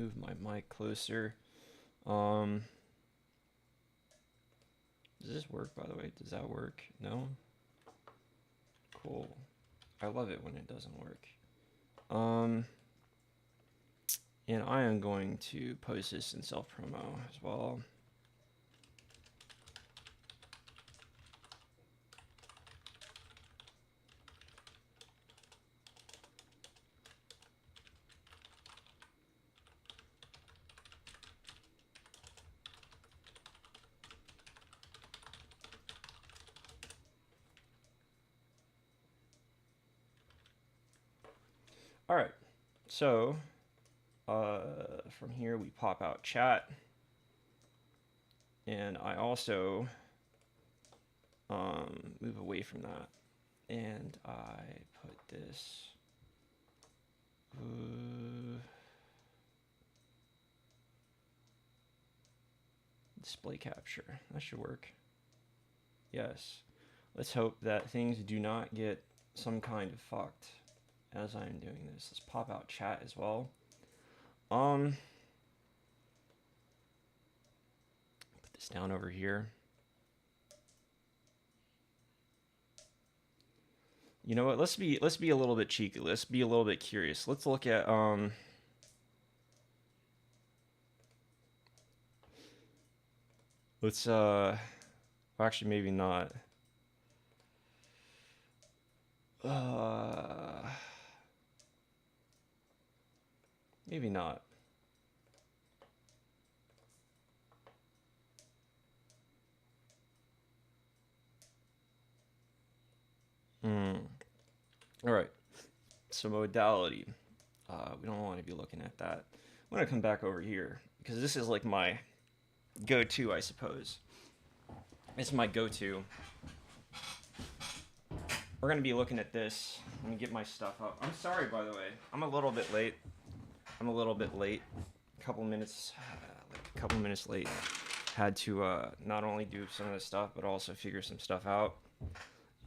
move my mic closer. Um, does this work, by the way? Does that work? No? Cool. I love it when it doesn't work. And I am going to post this in self-promo as well. All right, so from here we pop out chat, and I also move away from that, and I put this display capture. That should work. Yes. Let's hope that things do not get some kind of fucked as I'm doing this. Let's pop out chat as well. Put this down over here. You know what? Let's be a little bit cheeky. Let's be a little bit curious. Let's look at let's actually maybe not. Maybe not. All right. So modality. We don't want to be looking at that. I'm gonna come back over here because this is like my go-to, I suppose. It's my go-to. We're gonna be looking at this. Let me get my stuff up. I'm sorry, by the way. I'm a little bit late. A couple minutes late. Had to not only do some of this stuff, but also figure some stuff out.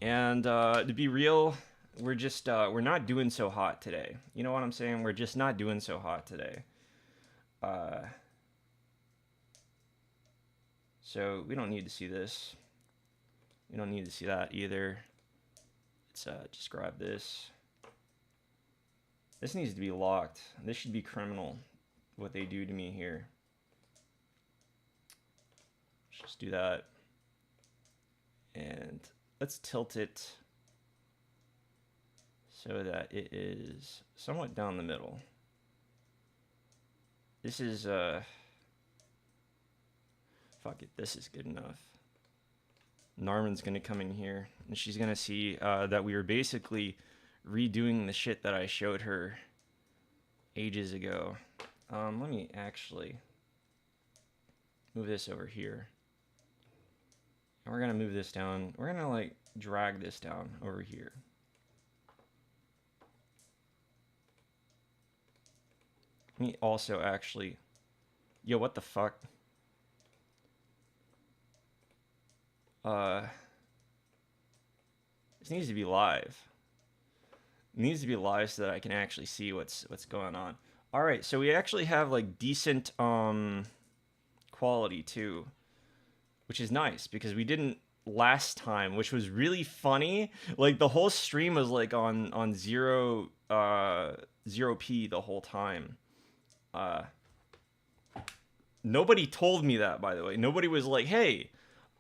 And to be real, we're just we're not doing so hot today. You know what I'm saying? We're just not doing so hot today. So we don't need to see this. We don't need to see that either. Let's just grab this. This needs to be locked. This should be criminal, what they do to me here. Let's just do that. And let's tilt it so that it is somewhat down the middle. This is, fuck it, this is good enough. Narman's gonna come in here, and she's gonna see that we were basically redoing the shit that I showed her ages ago. Let me actually move this over here. And we're gonna move this down. We're gonna like drag this down over here. Let me also actually, yo, what the fuck? This needs to be live. It needs to be live so that I can actually see what's going on. All right, so we actually have like decent quality too, which is nice because we didn't last time, which was really funny. Like the whole stream was like on 0p the whole time. Nobody told me that, by the way. Nobody was like, hey,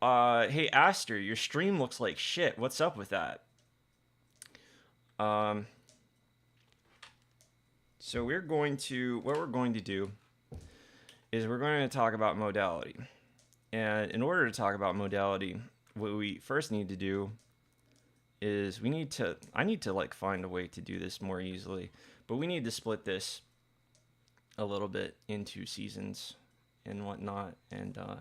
hey Aster, your stream looks like shit. What's up with that? So what we're going to do is we're going to talk about modality. And in order to talk about modality, what we first need to do is I need to like find a way to do this more easily, but we need to split this a little bit into seasons and whatnot, and I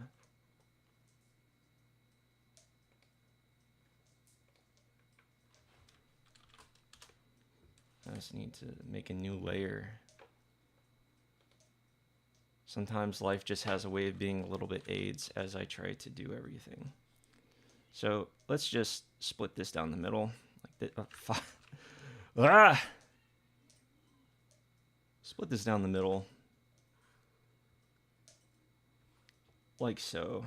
just need to make a new layer. Sometimes life just has a way of being a little bit AIDS as I try to do everything. So let's just split this down the middle like that. Split this down the middle. like so.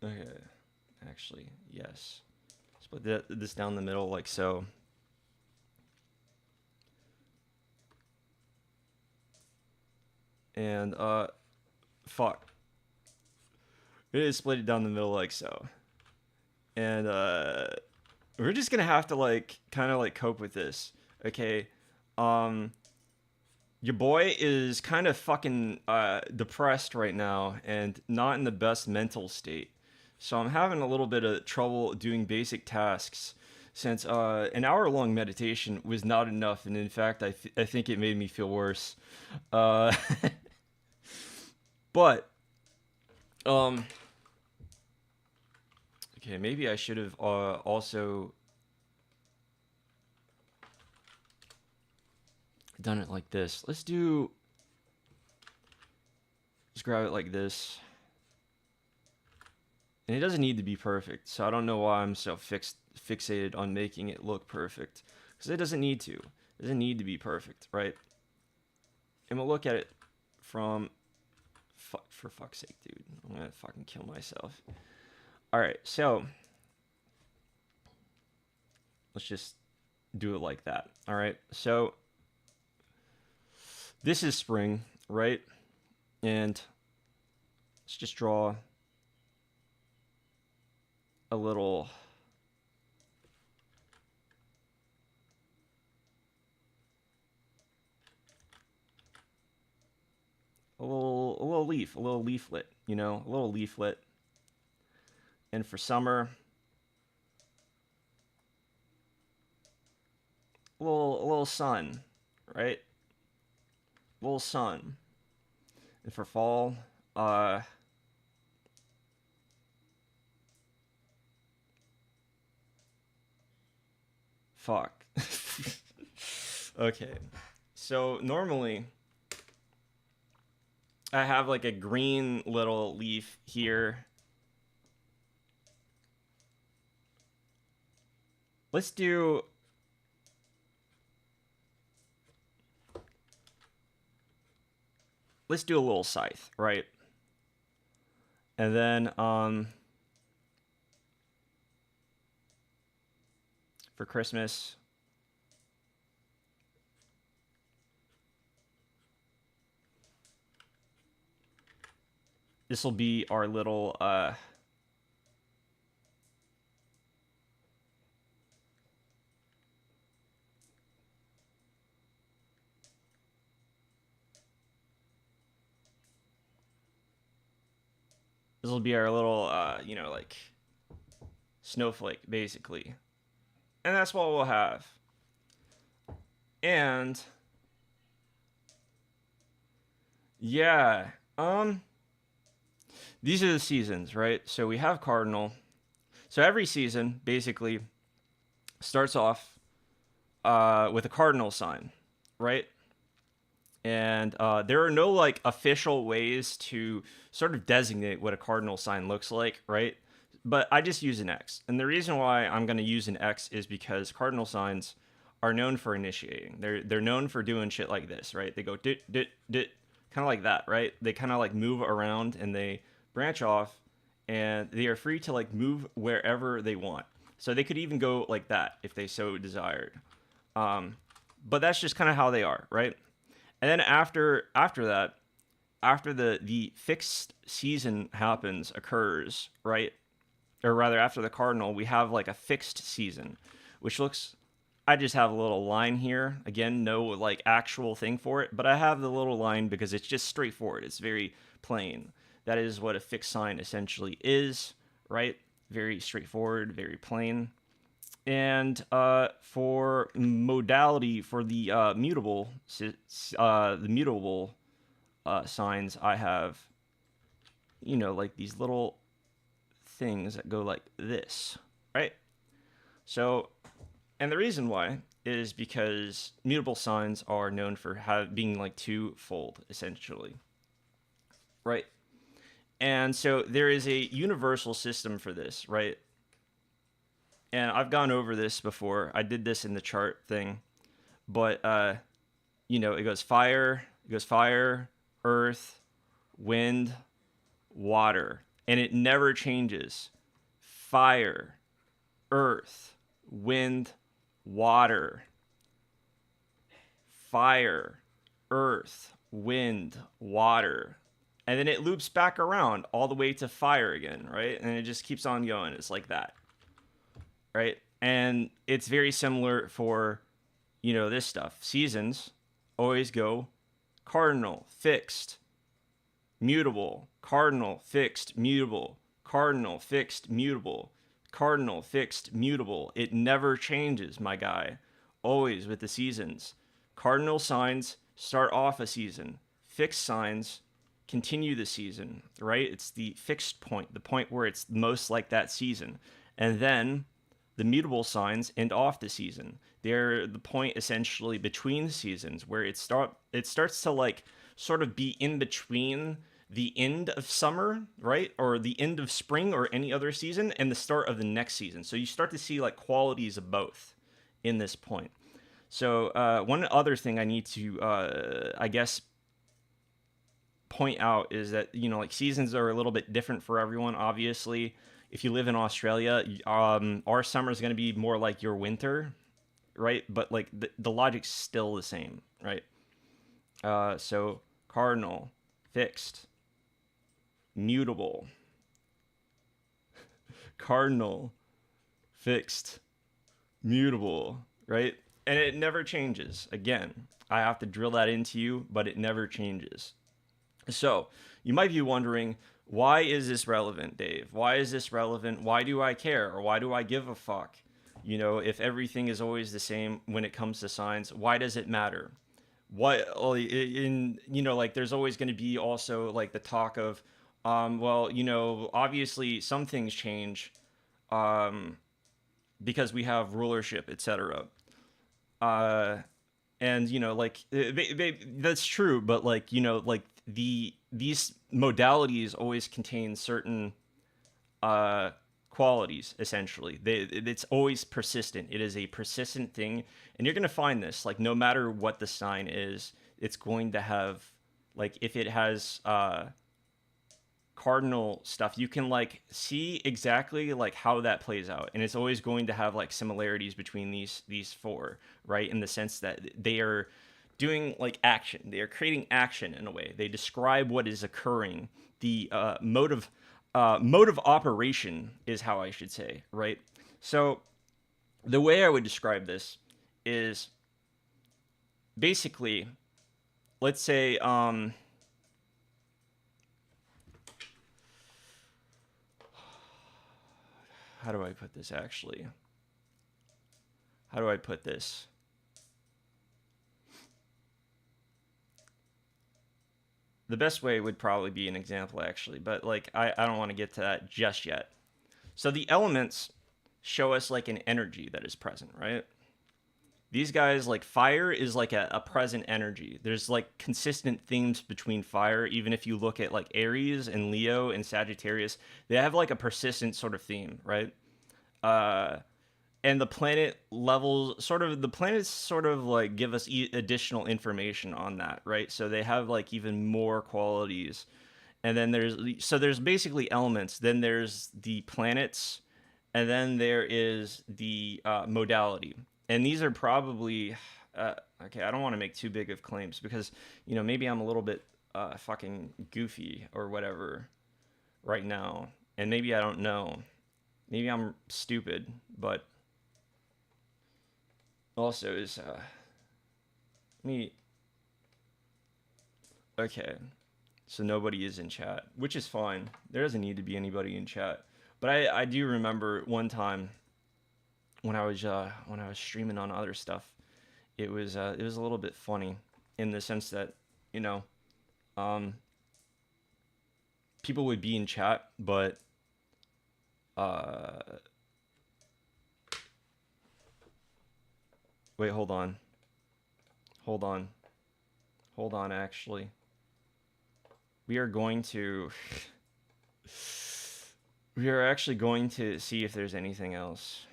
Okay, actually, yes. Split this down the middle like so. And, fuck. It is split it down the middle like so. And, we're just gonna have to, like, kind of, like, cope with this. Okay, your boy is kind of fucking, depressed right now and not in the best mental state. So I'm having a little bit of trouble doing basic tasks since an hour-long meditation was not enough, and in fact, I think it made me feel worse. Uh, but um, okay, maybe I should have also done it like this. Let's grab it like this. And it doesn't need to be perfect, so I don't know why I'm so fixated on making it look perfect. Because it doesn't need to. It doesn't need to be perfect, right? And we'll look at it from... for fuck's sake, dude. I'm gonna fucking kill myself. Alright, so... let's just do it like that. Alright, so... this is spring, right? And... let's just draw... a little leaf, a little leaflet, you know, a little leaflet. And for summer, a little sun, right? A little sun. And for fall, fuck. Okay. So normally I have like a green little leaf here. Let's do a little scythe, right? And then for Christmas, this will be our little this will be our little you know, like snowflake basically. And that's what we'll have. And yeah, these are the seasons, right? So we have cardinal. So every season basically starts off with a cardinal sign, right? And there are no like official ways to sort of designate what a cardinal sign looks like, right? But I just use an X. And the reason why I'm going to use an X is because cardinal signs are known for initiating. They're known for doing shit like this, right? They go dit dit dit, kind of like that, right? They kind of like move around and they branch off, and they are free to like move wherever they want. So they could even go like that if they so desired. But that's just kind of how they are, right? And then after that, after the fixed season occurs, right? Or rather, after the cardinal, we have like a fixed season, which looks. I just have a little line here. Again, no like actual thing for it, but I have the little line because it's just straightforward. It's very plain. That is what a fixed sign essentially is, right? Very straightforward, very plain. And for modality, for the mutable signs, I have, you know, like these little things that go like this, right? So, and the reason why is because mutable signs are known for being like twofold, essentially, right? And so there is a universal system for this, right? And I've gone over this before. I did this in the chart thing, but it goes fire, earth, wind, water, and it never changes. Fire, earth, wind, water. Fire, earth, wind, water. And then it loops back around all the way to fire again, right? And it just keeps on going. It's like that, right? And it's very similar for, this stuff. Seasons always go cardinal, fixed, mutable, cardinal, fixed, mutable, cardinal, fixed, mutable, cardinal, fixed, mutable. It never changes, my guy. Always with the seasons. Cardinal signs start off a season. Fixed signs continue the season, right? It's the fixed point, the point where it's most like that season. And then the mutable signs end off the season. They're the point essentially between the seasons where it starts to like sort of be in between the end of summer, right? Or the end of spring or any other season and the start of the next season. So you start to see like qualities of both in this point. So one other thing I need to, I guess, point out is that like seasons are a little bit different for everyone. Obviously, if you live in Australia, our summer is going to be more like your winter, right? But like the logic's still the same, right? So cardinal, fixed, mutable, cardinal, fixed, mutable, right? And it never changes. Again, I have to drill that into you, but it never changes. So you might be wondering, why is this relevant, Dave? Why is this relevant? Why do I care? Or why do I give a fuck? If everything is always the same when it comes to signs, why does it matter? What like there's always going to be also like the talk of, well, obviously some things change, because we have rulership, etc. And like that's true, but like like these modalities always contain certain qualities. Essentially, it's always persistent. It is a persistent thing, and you're going to find this like no matter what the sign is, it's going to have, like, if it has cardinal stuff, you can like see exactly like how that plays out, and it's always going to have like similarities between these four, right? In the sense that they are doing like action, they are creating action in a way. They describe what is occurring. The mode of operation is how I should say, right? So the way I would describe this is basically, let's say, how do I put this actually? How do I put this? The best way would probably be an example actually, but like I don't want to get to that just yet. So the elements show us like an energy that is present, right? These guys, like fire is like a present energy. There's like consistent themes between fire. Even if you look at like Aries and Leo and Sagittarius, they have like a persistent sort of theme, right? Uh, and the planet levels, sort of, the planets sort of like give us additional information on that, right? So they have like even more qualities. And then there's basically elements. Then there's the planets, and then there is the modality. And these are probably okay. I don't want to make too big of claims because maybe I'm a little bit fucking goofy or whatever right now, and maybe I don't know. Maybe I'm stupid, but also is me. Okay, so nobody is in chat, which is fine. There doesn't need to be anybody in chat. But I do remember one time when I was streaming on other stuff, it was a little bit funny in the sense that you know um, people would be in chat, but uh, wait, hold on, hold on. Actually, we are going to we are actually going to see if there's anything else.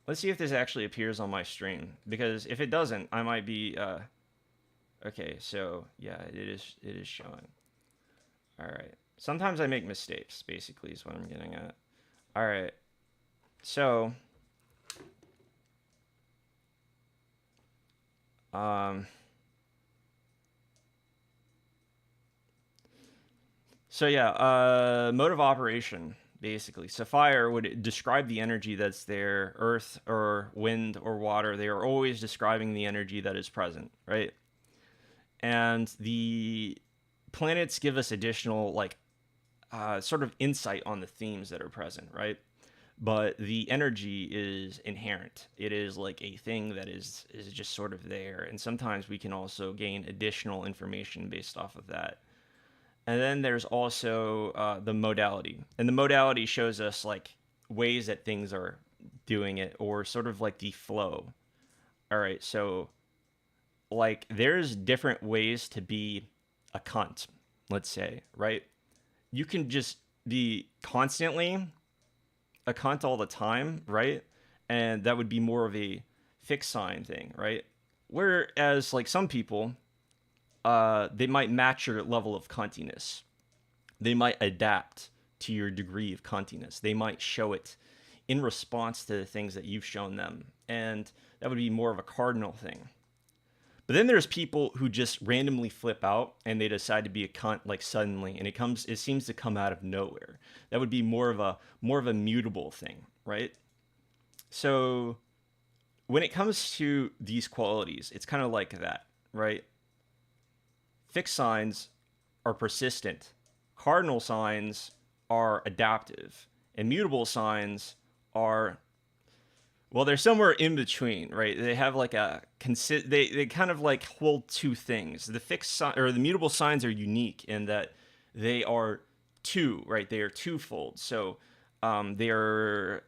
Let's see if this actually appears on my stream, because if it doesn't, I might be okay. So yeah, it is showing. All right. Sometimes I make mistakes, basically, is what I'm getting at. All right. So um so yeah, mode of operation, basically. So fire would describe the energy that's there. Earth or wind or water, they are always describing the energy that is present, right? And the planets give us additional, like, sort of insight on the themes that are present, right? But the energy is inherent. It is like a thing that is just sort of there, and sometimes we can also gain additional information based off of that. And then there's also the modality, and the modality shows us like ways that things are doing it, or sort of like the flow. All right, so like there's different ways to be a cunt, let's say, right? You can just be constantly a cunt all the time, right? And that would be more of a fixed sign thing, right? Whereas like some people, they might match your level of cuntiness. They might adapt to your degree of cuntiness. They might show it in response to the things that you've shown them, and that would be more of a cardinal thing. But then there's people who just randomly flip out and they decide to be a cunt like suddenly, and it seems to come out of nowhere. That would be more of a mutable thing, right? So when it comes to these qualities, it's kind of like that, right? Fixed signs are persistent. Cardinal signs are adaptive, and mutable signs are, well, they're somewhere in between, right? They have like they kind of like hold two things. The fixed sign or the mutable signs are unique in that they are two, right? They are twofold. So they are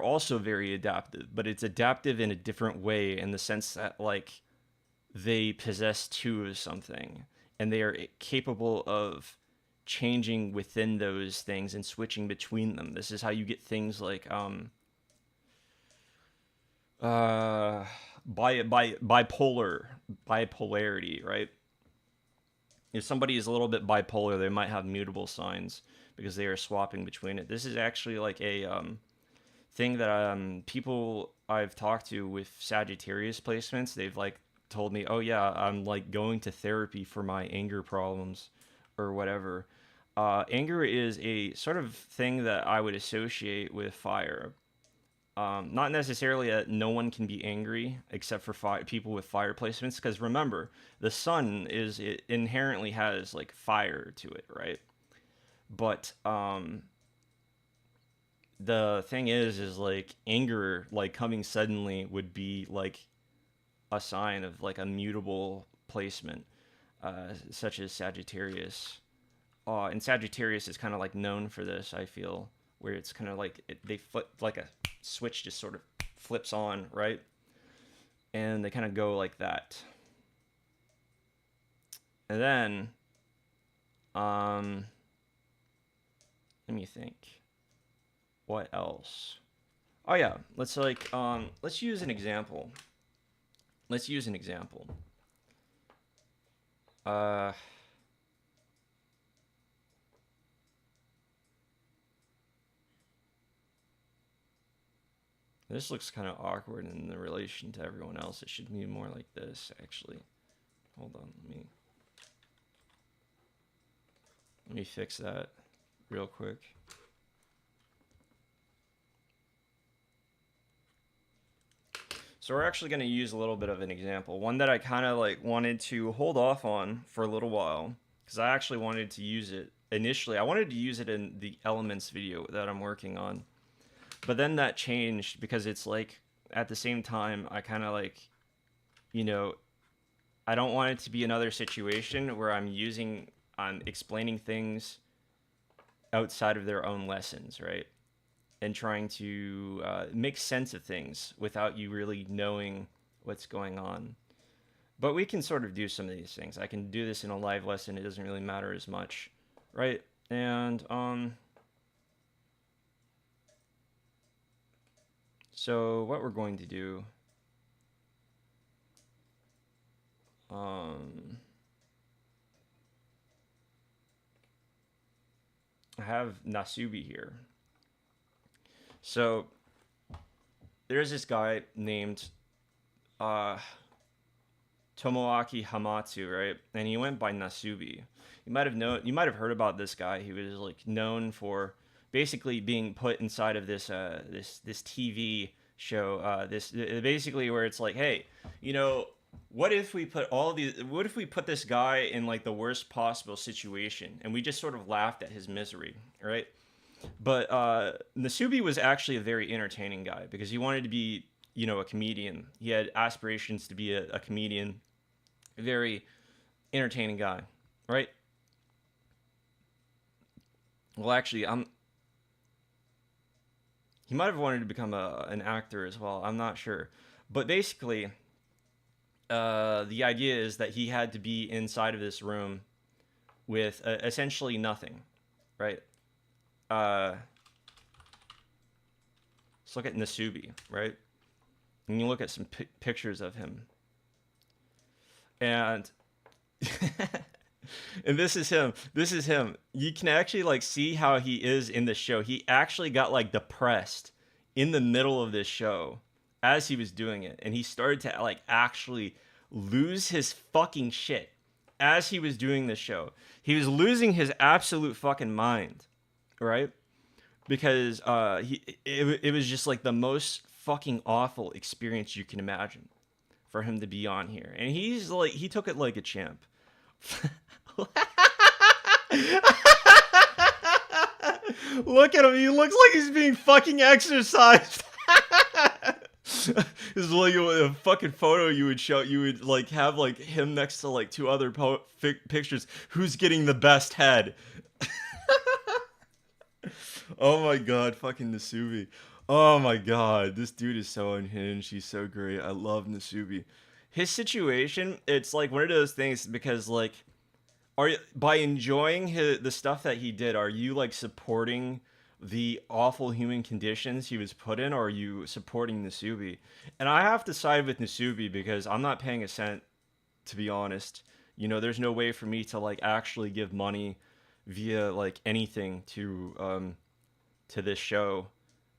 also very adaptive, but it's adaptive in a different way in the sense that like they possess two of something, and they are capable of changing within those things and switching between them. This is how you get things like uh bipolarity, right? If somebody is a little bit bipolar, they might have mutable signs because they are swapping between it. This is actually like a thing that people I've talked to with Sagittarius placements, they've like told me, "Oh yeah, I'm like going to therapy for my anger problems or whatever." Anger is a sort of thing that I would associate with fire. Not necessarily that no one can be angry except for people with fire placements, because remember, the sun it inherently has like fire to it, right? But the thing is like anger, like coming suddenly, would be like a sign of like a mutable placement, such as Sagittarius. And Sagittarius is kind of like known for this, I feel, where it's kind of like they flip, like a switch just sort of flips on, right? And they kind of go like that. And then, let me think. What else? Oh yeah, let's use an example. Let's use an example. Uh, this looks kind of awkward in the relation to everyone else. It should be more like this, actually. Hold on, let me fix that real quick. So we're actually going to use a little bit of an example, one that I kind of like wanted to hold off on for a little while, because I actually wanted to use it initially. I wanted to use it in the elements video that I'm working on, but then that changed because it's like at the same time I kind of like, you know, I don't want it to be another situation where I'm explaining things outside of their own lessons, right? And trying to make sense of things without you really knowing what's going on. But we can sort of do some of these things. I can do this in a live lesson. It doesn't really matter as much, right? And So what we're going to do, I have Nasubi here. So there's this guy named uh, Tomoaki Hamatsu, right? And he went by Nasubi. You might have heard about this guy. He was like known for basically being put inside of this TV show. This basically where it's like, hey, you know, what if we put this guy in like the worst possible situation and we just sort of laughed at his misery, right? But Nasubi was actually a very entertaining guy because he wanted to be, you know, a comedian. He had aspirations to be a comedian, a very entertaining guy, right? Well, actually, he might have wanted to become an actor as well. I'm not sure, but basically, the idea is that he had to be inside of this room with essentially nothing, right? Uh, let's look at Nasubi, right? And you look at some pictures of him, and and this is him. This is him. You can actually like see how he is in the show. He actually got like depressed in the middle of this show as he was doing it, and he started to like actually lose his fucking shit as he was doing the show. He was losing his absolute fucking mind, right? Because it was just like the most fucking awful experience you can imagine for him to be on here, and he took it like a champ. Look at him. He looks like he's being fucking exercised. This is like a fucking photo you would show. You would like have like him next to like two other pictures. Who's getting the best head? Oh my god, fucking Nasubi. Oh my god, this dude is so unhinged. He's so great. I love Nasubi. His situation, it's like one of those things because like are you, by enjoying the stuff that he did, are you like supporting the awful human conditions he was put in, or are you supporting Nasubi? And I have to side with Nasubi because I'm not paying a cent, to be honest. You know, there's no way for me to like actually give money via like anything to this show.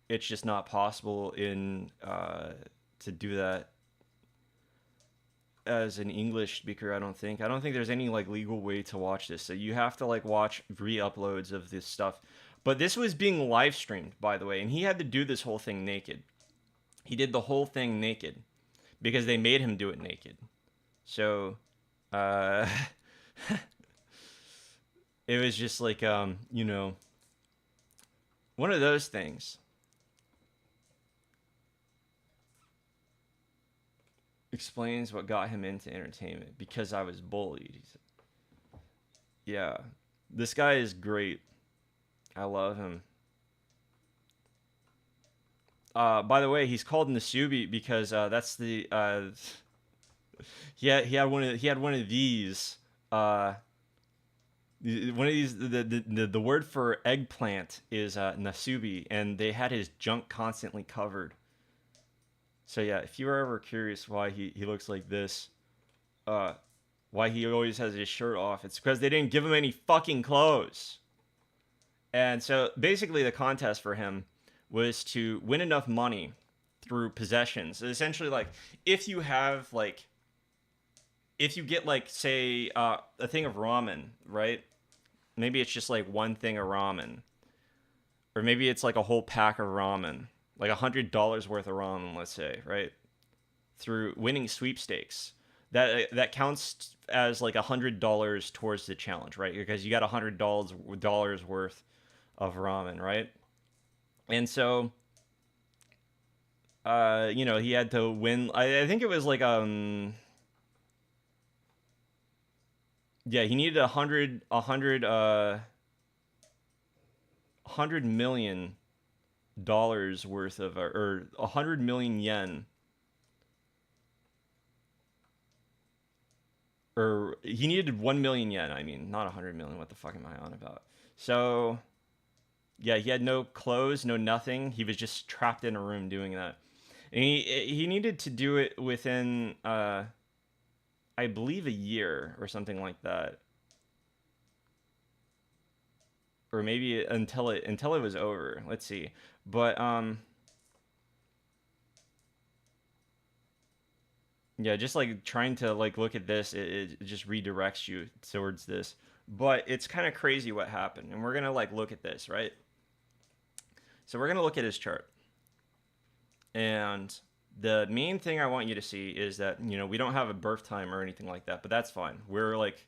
It's just not possible in to do that as an English speaker. I don't think there's any like legal way to watch this. So you have to like watch re-uploads of this stuff. But this was being live streamed, by the way, and he had to do this whole thing naked. He did the whole thing naked because they made him do it naked. So uh it was just like you know, one of those things. Explains what got him into entertainment because I was bullied. He said, yeah, this guy is great. I love him. By the way, he's called Nasubi because that's the he had one of these one of these the word for eggplant is Nasubi, and they had his junk constantly covered. So yeah, if you were ever curious why he looks like this, why he always has his shirt off, it's because they didn't give him any fucking clothes. And so basically the contest for him was to win enough money through possessions. Essentially, like if you have like if you get like say a thing of ramen, right? Maybe it's just like one thing of ramen, or maybe it's like a whole pack of ramen, like $100 worth of ramen, let's say, right? Through winning sweepstakes, that counts as like $100 towards the challenge, right? Because you got $100 worth of ramen, right? And so, you know, he had to win. I think it was like yeah, he needed $100 million worth of, or 100 million yen, or he needed 1 million yen. I mean, not 100 million. What the fuck am I on about? So, yeah, he had no clothes, no nothing. He was just trapped in a room doing that. And he needed to do it within I believe a year or something like that, or maybe until it was over. Let's see, but yeah, just like trying to like look at this, it just redirects you towards this. But it's kind of crazy what happened, and we're gonna like look at this, right? So we're gonna look at his chart, and the main thing I want you to see is that we don't have a birth time or anything like that, but that's fine. We're like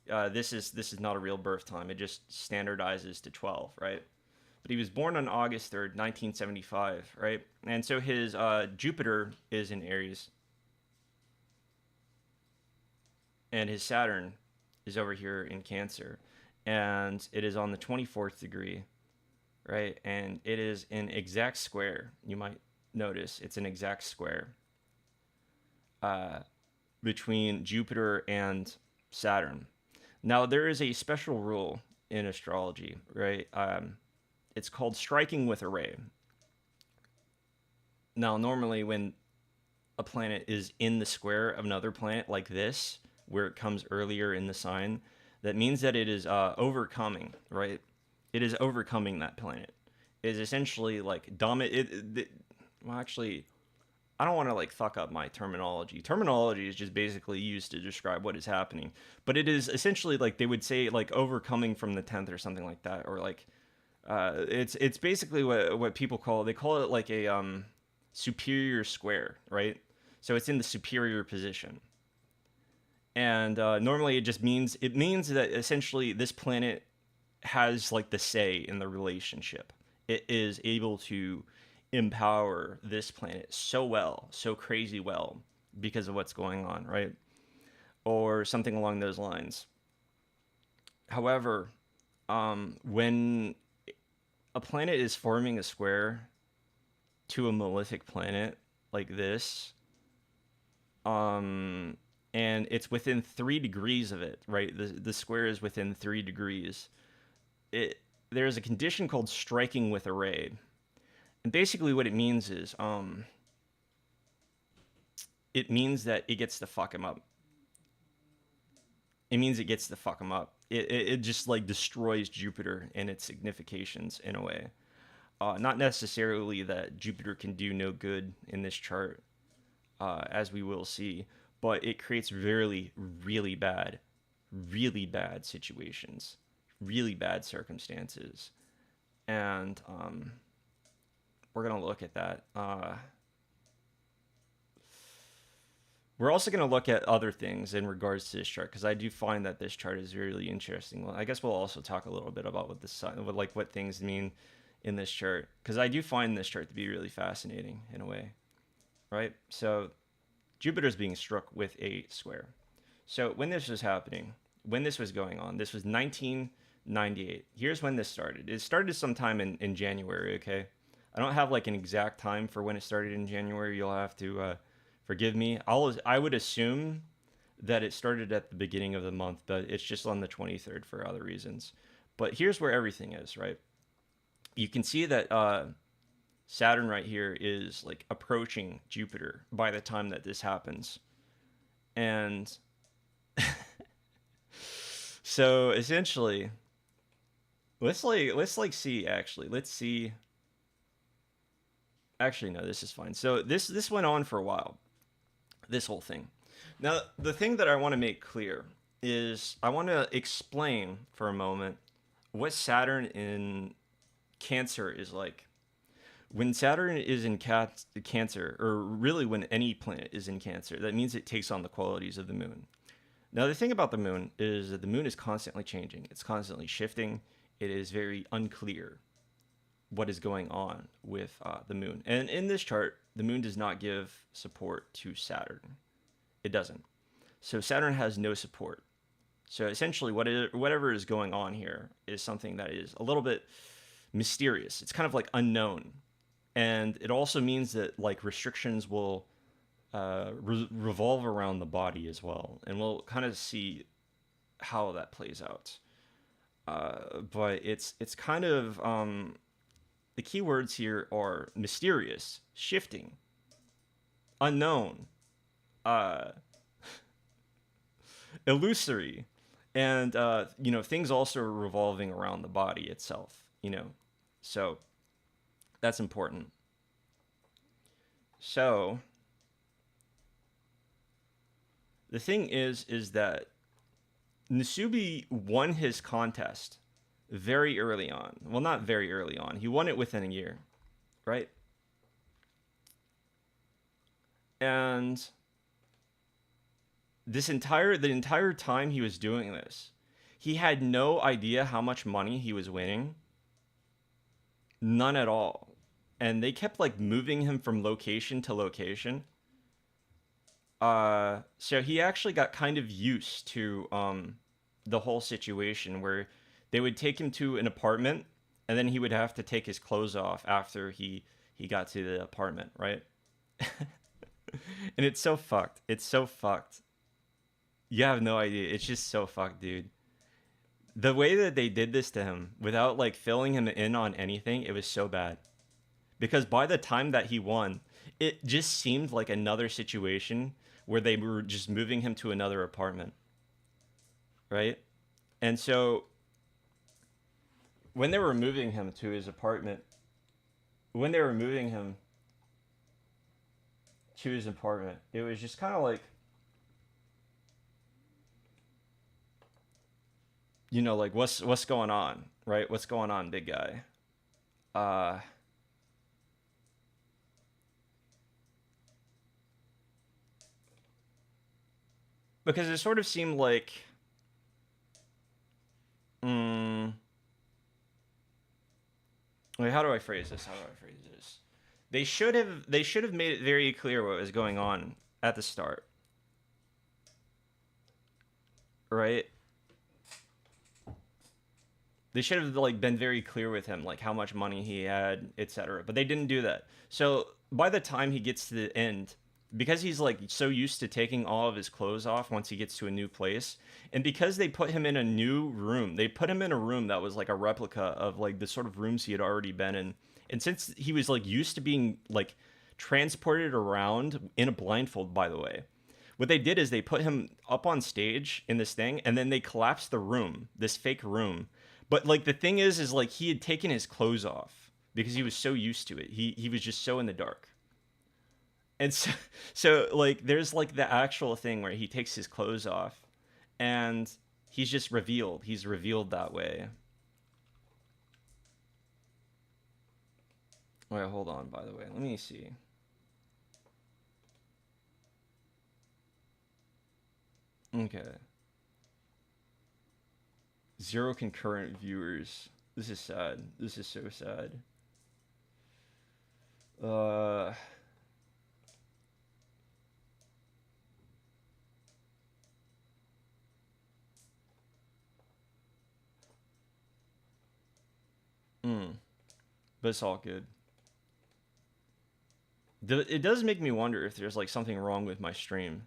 this is not a real birth time. It just standardizes to 12, right? But he was born on August 3rd, 1975, right? And so his Jupiter is in Aries, and his Saturn is over here in Cancer, and it is on the 24th degree, right? And it is an exact square. You might notice it's an exact square uh, between Jupiter and Saturn. Now, there is a special rule in astrology, right? It's called striking with a ray. Now, normally when a planet is in the square of another planet like this, where it comes earlier in the sign, that means that it is overcoming, right? It is overcoming that planet. It is essentially like well, actually, I don't want to like fuck up my terminology. Terminology is just basically used to describe what is happening, but it is essentially like they would say like overcoming from the 10th or something like that, or like it's basically what people call it like a superior square, right? So it's in the superior position, and normally it means that essentially this planet has like the say in the relationship. It is able to empower this planet so well, so crazy well, because of what's going on, right? Or something along those lines. However, when a planet is forming a square to a malefic planet like this, um, and it's within 3 degrees of it, right? The square is within 3 degrees. It There's a condition called striking with a ray, and basically what it means is it means that it gets to fuck him up. It means it gets to fuck him up. It just like destroys Jupiter and its significations in a way. Not necessarily that Jupiter can do no good in this chart, as we will see, but it creates really bad situations, really bad circumstances, and we're gonna look at that. We're also going to look at other things in regards to this chart, because I do find that this chart is really interesting. Well, I guess we'll also talk a little bit about what the sun, what things mean in this chart, because I do find this chart to be really fascinating in a way, right? So Jupiter's being struck with a square. So when this was happening, when this was going on, this was 1998. Here's when this started. It started sometime in January, okay? I don't have like an exact time for when it started in January. You'll have to forgive me. I would assume that it started at the beginning of the month, but it's just on the 23rd for other reasons. But here's where everything is, right? You can see that Saturn right here is like approaching Jupiter by the time that this happens. And so essentially, let's like see actually. Let's see. Actually, no, this is fine. So this went on for a while. This whole thing. Now, the thing that I want to make clear is I want to explain for a moment what Saturn in Cancer is like. When Saturn is in Cancer, or really when any planet is in Cancer, that means it takes on the qualities of the moon. Now, the thing about the moon is that the moon is constantly changing. It's constantly shifting. It is very unclear what is going on with the moon. And in this chart, the moon does not give support to Saturn. It doesn't. So Saturn has no support. So essentially, whatever is going on here is something that is a little bit mysterious. It's kind of like unknown. And it also means that like restrictions will revolve around the body as well. And we'll kind of see how that plays out. But it's kind of... the key words here are mysterious, shifting, unknown, uh, illusory, and things also revolving around the body itself. So that's important. So the thing is that Nasubi won his contest very early on. Well, not very early on. He won it within a year, right? And the entire time he was doing this, he had no idea how much money he was winning. None at all. And they kept like moving him from location to location. So he actually got kind of used to the whole situation where they would take him to an apartment and then he would have to take his clothes off after he got to the apartment, right? And it's so fucked. It's so fucked. You have no idea. It's just so fucked, dude. The way that they did this to him without like filling him in on anything, it was so bad. Because by the time that he won, it just seemed like another situation where they were just moving him to another apartment. Right? And so when they were moving him to his apartment, when they were moving him to his apartment, it was just kind of like, like what's going on, right? What's going on, big guy? Uh because it sort of seemed like mm, wait, how do I phrase this? They should have made it very clear what was going on at the start, right? They should have like been very clear with him like how much money he had, etc. But they didn't do that. So by the time he gets to the end, because he's like so used to taking all of his clothes off once he gets to a new place, and because they put him in a new room, they put him in a room that was like a replica of like the sort of rooms he had already been in. And since he was like used to being like transported around in a blindfold, by the way, what they did is they put him up on stage in this thing, and then they collapsed the room, this fake room. But like the thing is like he had taken his clothes off because he was so used to it. He was just so in the dark. And so like there's like the actual thing where he takes his clothes off and he's just revealed. He's revealed that way. Wait, hold on, by the way. Let me see. Okay. 0 concurrent viewers. This is sad. This is so sad. Uh mm, but it's all good. It does make me wonder if there's like something wrong with my stream.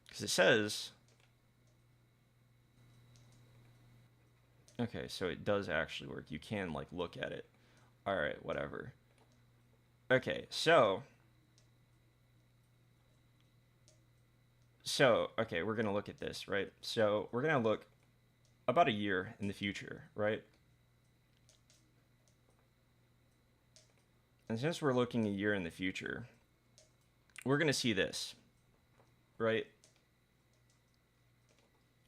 Because it says, okay, so it does actually work. You can like look at it. All right, whatever. Okay, so okay, we're gonna look at this, right? So we're gonna look about a year in the future, right? And since we're looking a year in the future, we're gonna see this, right?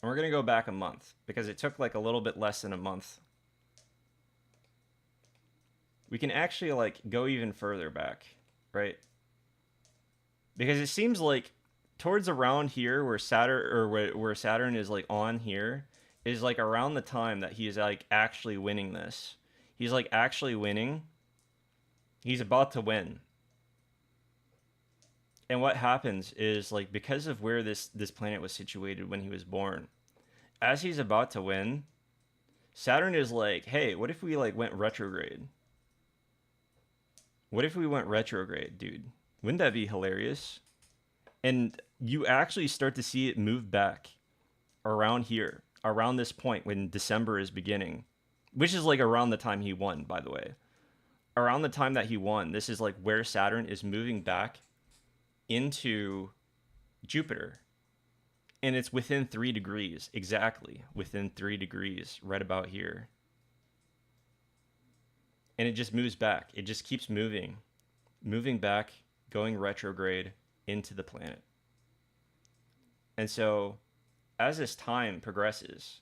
And we're gonna go back a month because it took like a little bit less than a month. We can actually like go even further back, right? Because it seems like towards around here where Saturn or where Saturn is like on here is like around the time that he is like actually winning this. He's like actually winning. He's about to win. And what happens is like because of where this planet was situated when he was born, as he's about to win, Saturn is like, "Hey, what if we like went retrograde? What if we went retrograde, dude? Wouldn't that be hilarious?" And you actually start to see it move back around here, around this point when December is beginning, which is like around the time he won, by the way. around the time that he won, this is like where Saturn is moving back into Jupiter. And it's within 3 degrees, exactly within 3 degrees, right about here. And it just moves back. It just keeps moving back, going retrograde into the planet. And so as this time progresses,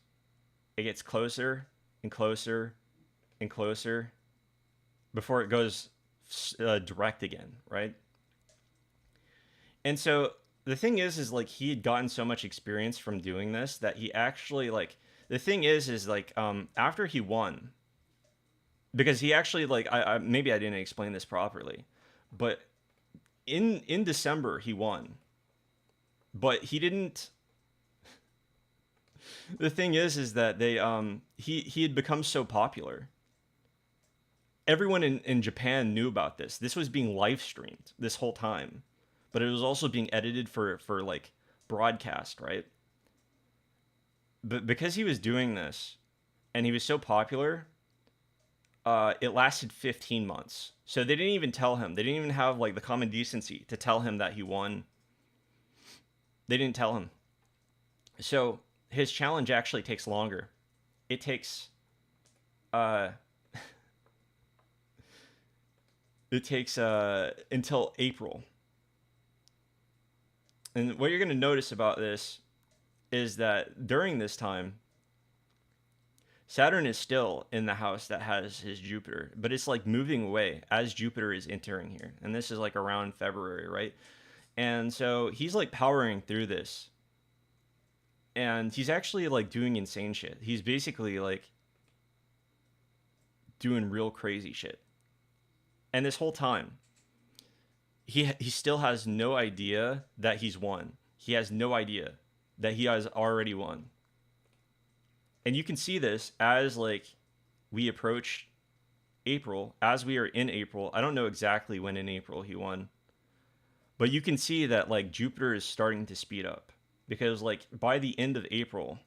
it gets closer and closer and closer before it goes direct again, right? And so the thing is like he had gotten so much experience from doing this that he actually like the thing is like after he won, because he actually like I maybe I didn't explain this properly, but in December he won, but he didn't. The thing is that they he had become so popular. Everyone in Japan knew about this. This was being live streamed this whole time, but it was also being edited for like broadcast, right? But because he was doing this and he was so popular, it lasted 15 months. So they didn't even tell him. They didn't even have like the common decency to tell him that he won. They didn't tell him. So his challenge actually takes longer. It takes uh it takes until April. And what you're going to notice about this is that during this time Saturn is still in the house that has his Jupiter, but it's like moving away as Jupiter is entering here. And this is like around February, right? And so he's like powering through this. And he's actually like doing insane shit. He's basically like doing real crazy shit. And this whole time, he still has no idea that he's won. He has no idea that he has already won. And you can see this as like we approach April, as we are in April. I don't know exactly when in April he won, but you can see that like Jupiter is starting to speed up because like by the end of April,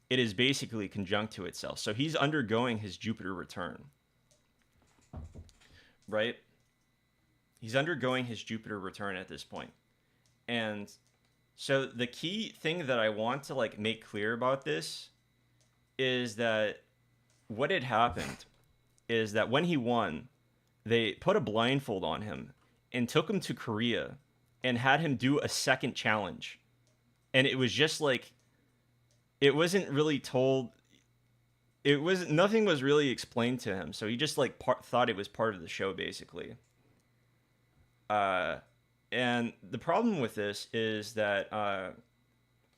it is basically conjunct to itself. So he's undergoing his Jupiter return, right? He's undergoing his Jupiter return at this point. And so the key thing that I want to like make clear about this is that what had happened is that when he won, they put a blindfold on him and took him to Korea and had him do a second challenge. And it was just like it wasn't really told, it was nothing was really explained to him. So he just like thought it was part of the show basically. And the problem with this is that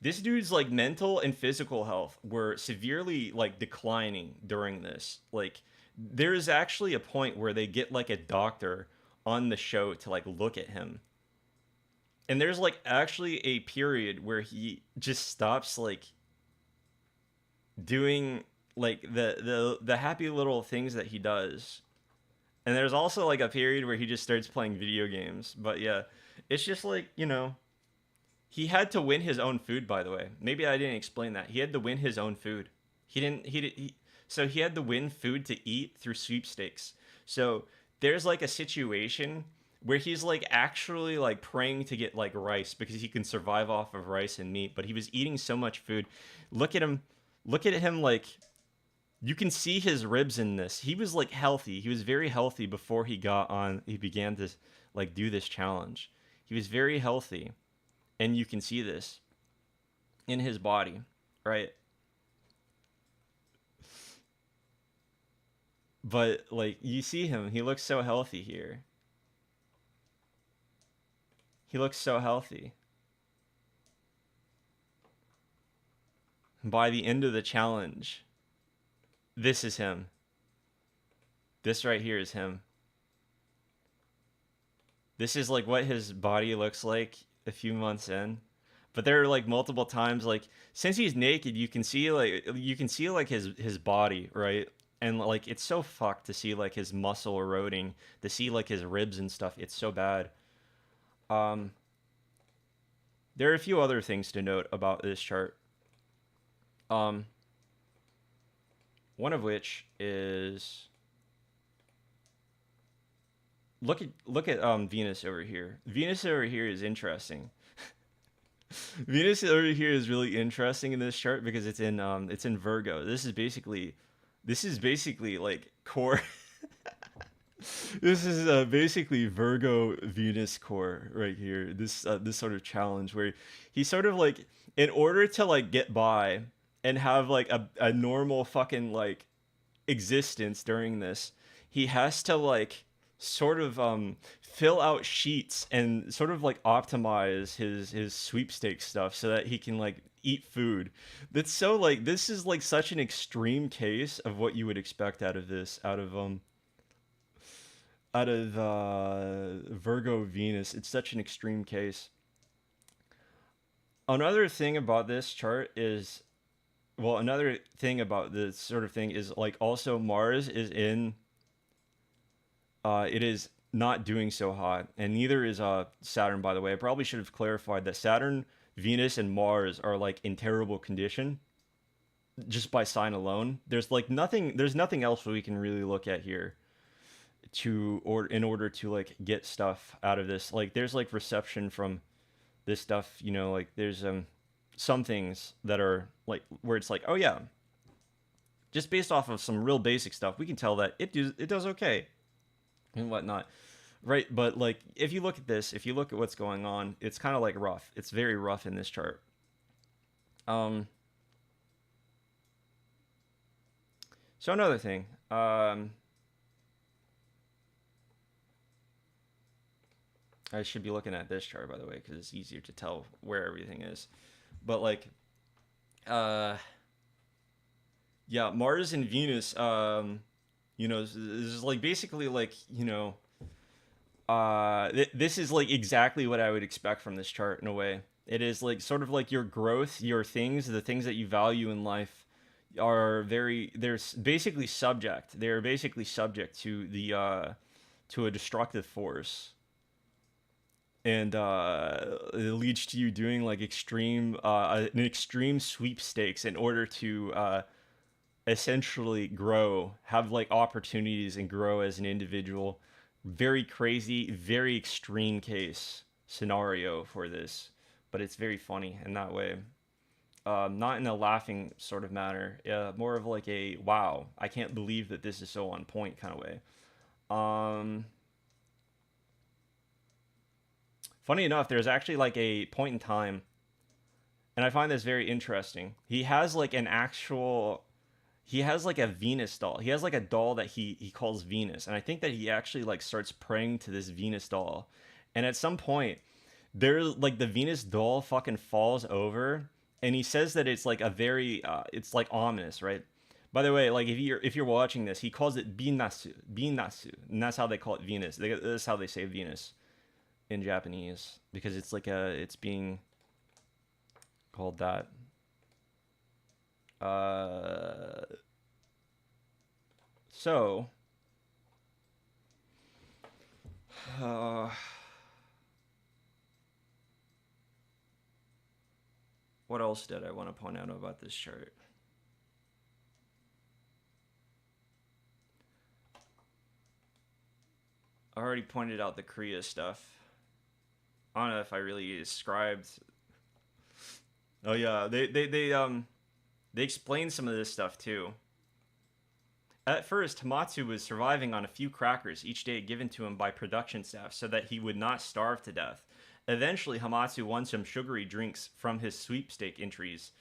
this dude's like mental and physical health were severely like declining during this. Like there is actually a point where they get like a doctor on the show to like look at him. And there's like actually a period where he just stops like doing like the happy little things that he does. And there's also like a period where he just starts playing video games. But yeah, it's just like, you know, he had to win his own food, by the way. Maybe I didn't explain that. He had to win his own food. So he had to win food to eat through sweepstakes. So there's like a situation where he's like actually like praying to get like rice because he can survive off of rice and meat, but he was eating so much food. Look at him. Look at him like you can see his ribs in this. He was like healthy. He was very healthy before he began to like do this challenge. He was very healthy. And you can see this in his body, right? But like you see him, he looks so healthy here. He looks so healthy. By the end of the challenge, this is him. This right here is him. This is like what his body looks like a few months in. But there are like multiple times like since he's naked, you can see like his body, right? And like it's so fucked to see like his muscle eroding, to see like his ribs and stuff. It's so bad. Um there are a few other things to note about this chart. One of which is look at Venus over here. Venus over here is interesting. Venus over here is really interesting in this chart because it's in Virgo. This is basically like core. This is basically Virgo Venus core right here. This sort of challenge where he sort of like, in order to like get by and have like a normal fucking like existence during this, he has to like sort of fill out sheets and sort of like optimize his sweepstakes stuff so that he can like eat food. That's so like, this is like such an extreme case of what you would expect out of this, out of Virgo Venus. It's such an extreme case. Another thing about this chart is, well, another thing about this sort of thing is like also Mars is in, it is not doing so hot, and neither is Saturn. By the way, I probably should have clarified that Saturn, Venus, and Mars are like in terrible condition just by sign alone. There's nothing else we can really look at here to, or in order to like get stuff out of this. Like there's like reception from this stuff, like there's some things that are like where it's like, oh yeah, just based off of some real basic stuff, we can tell that it does okay and whatnot, right? But like if you look at this, if you look at what's going on, it's kind of like rough. It's very rough in this chart. So another thing, I should be looking at this chart, by the way, because it's easier to tell where everything is. But like, uh, yeah, Mars and Venus, this is like basically like, this is like exactly what I would expect from this chart in a way. It is like sort of like your growth, your things, the things that you value in life they're basically subject to the to a destructive force, and it leads to you doing like an extreme sweepstakes in order to essentially grow, have like opportunities and grow as an individual. Very crazy, very extreme case scenario for this, but it's very funny in that way. Not in a laughing sort of manner, more of like a wow, I can't believe that this is so on point kind of way. Um, Funny enough, there's actually like a point in time, and I find this very interesting. He has like a Venus doll. He has like a doll that he calls Venus, and I think that he actually like starts praying to this Venus doll, and at some point, there's like the Venus doll fucking falls over, and he says that it's like a very it's like ominous, right? By the way, like if you're watching this, he calls it binasu, and that's how they call it Venus. That's how they say Venus in Japanese, because it's being called that. Uh, so, uh, what else did I want to point out about this chart? I already pointed out the Korea stuff. I don't know if I really described. Oh yeah, they explained some of this stuff too. At first, Hamatsu was surviving on a few crackers each day given to him by production staff so that he would not starve to death. Eventually, Hamatsu won some sugary drinks from his sweepstake entries,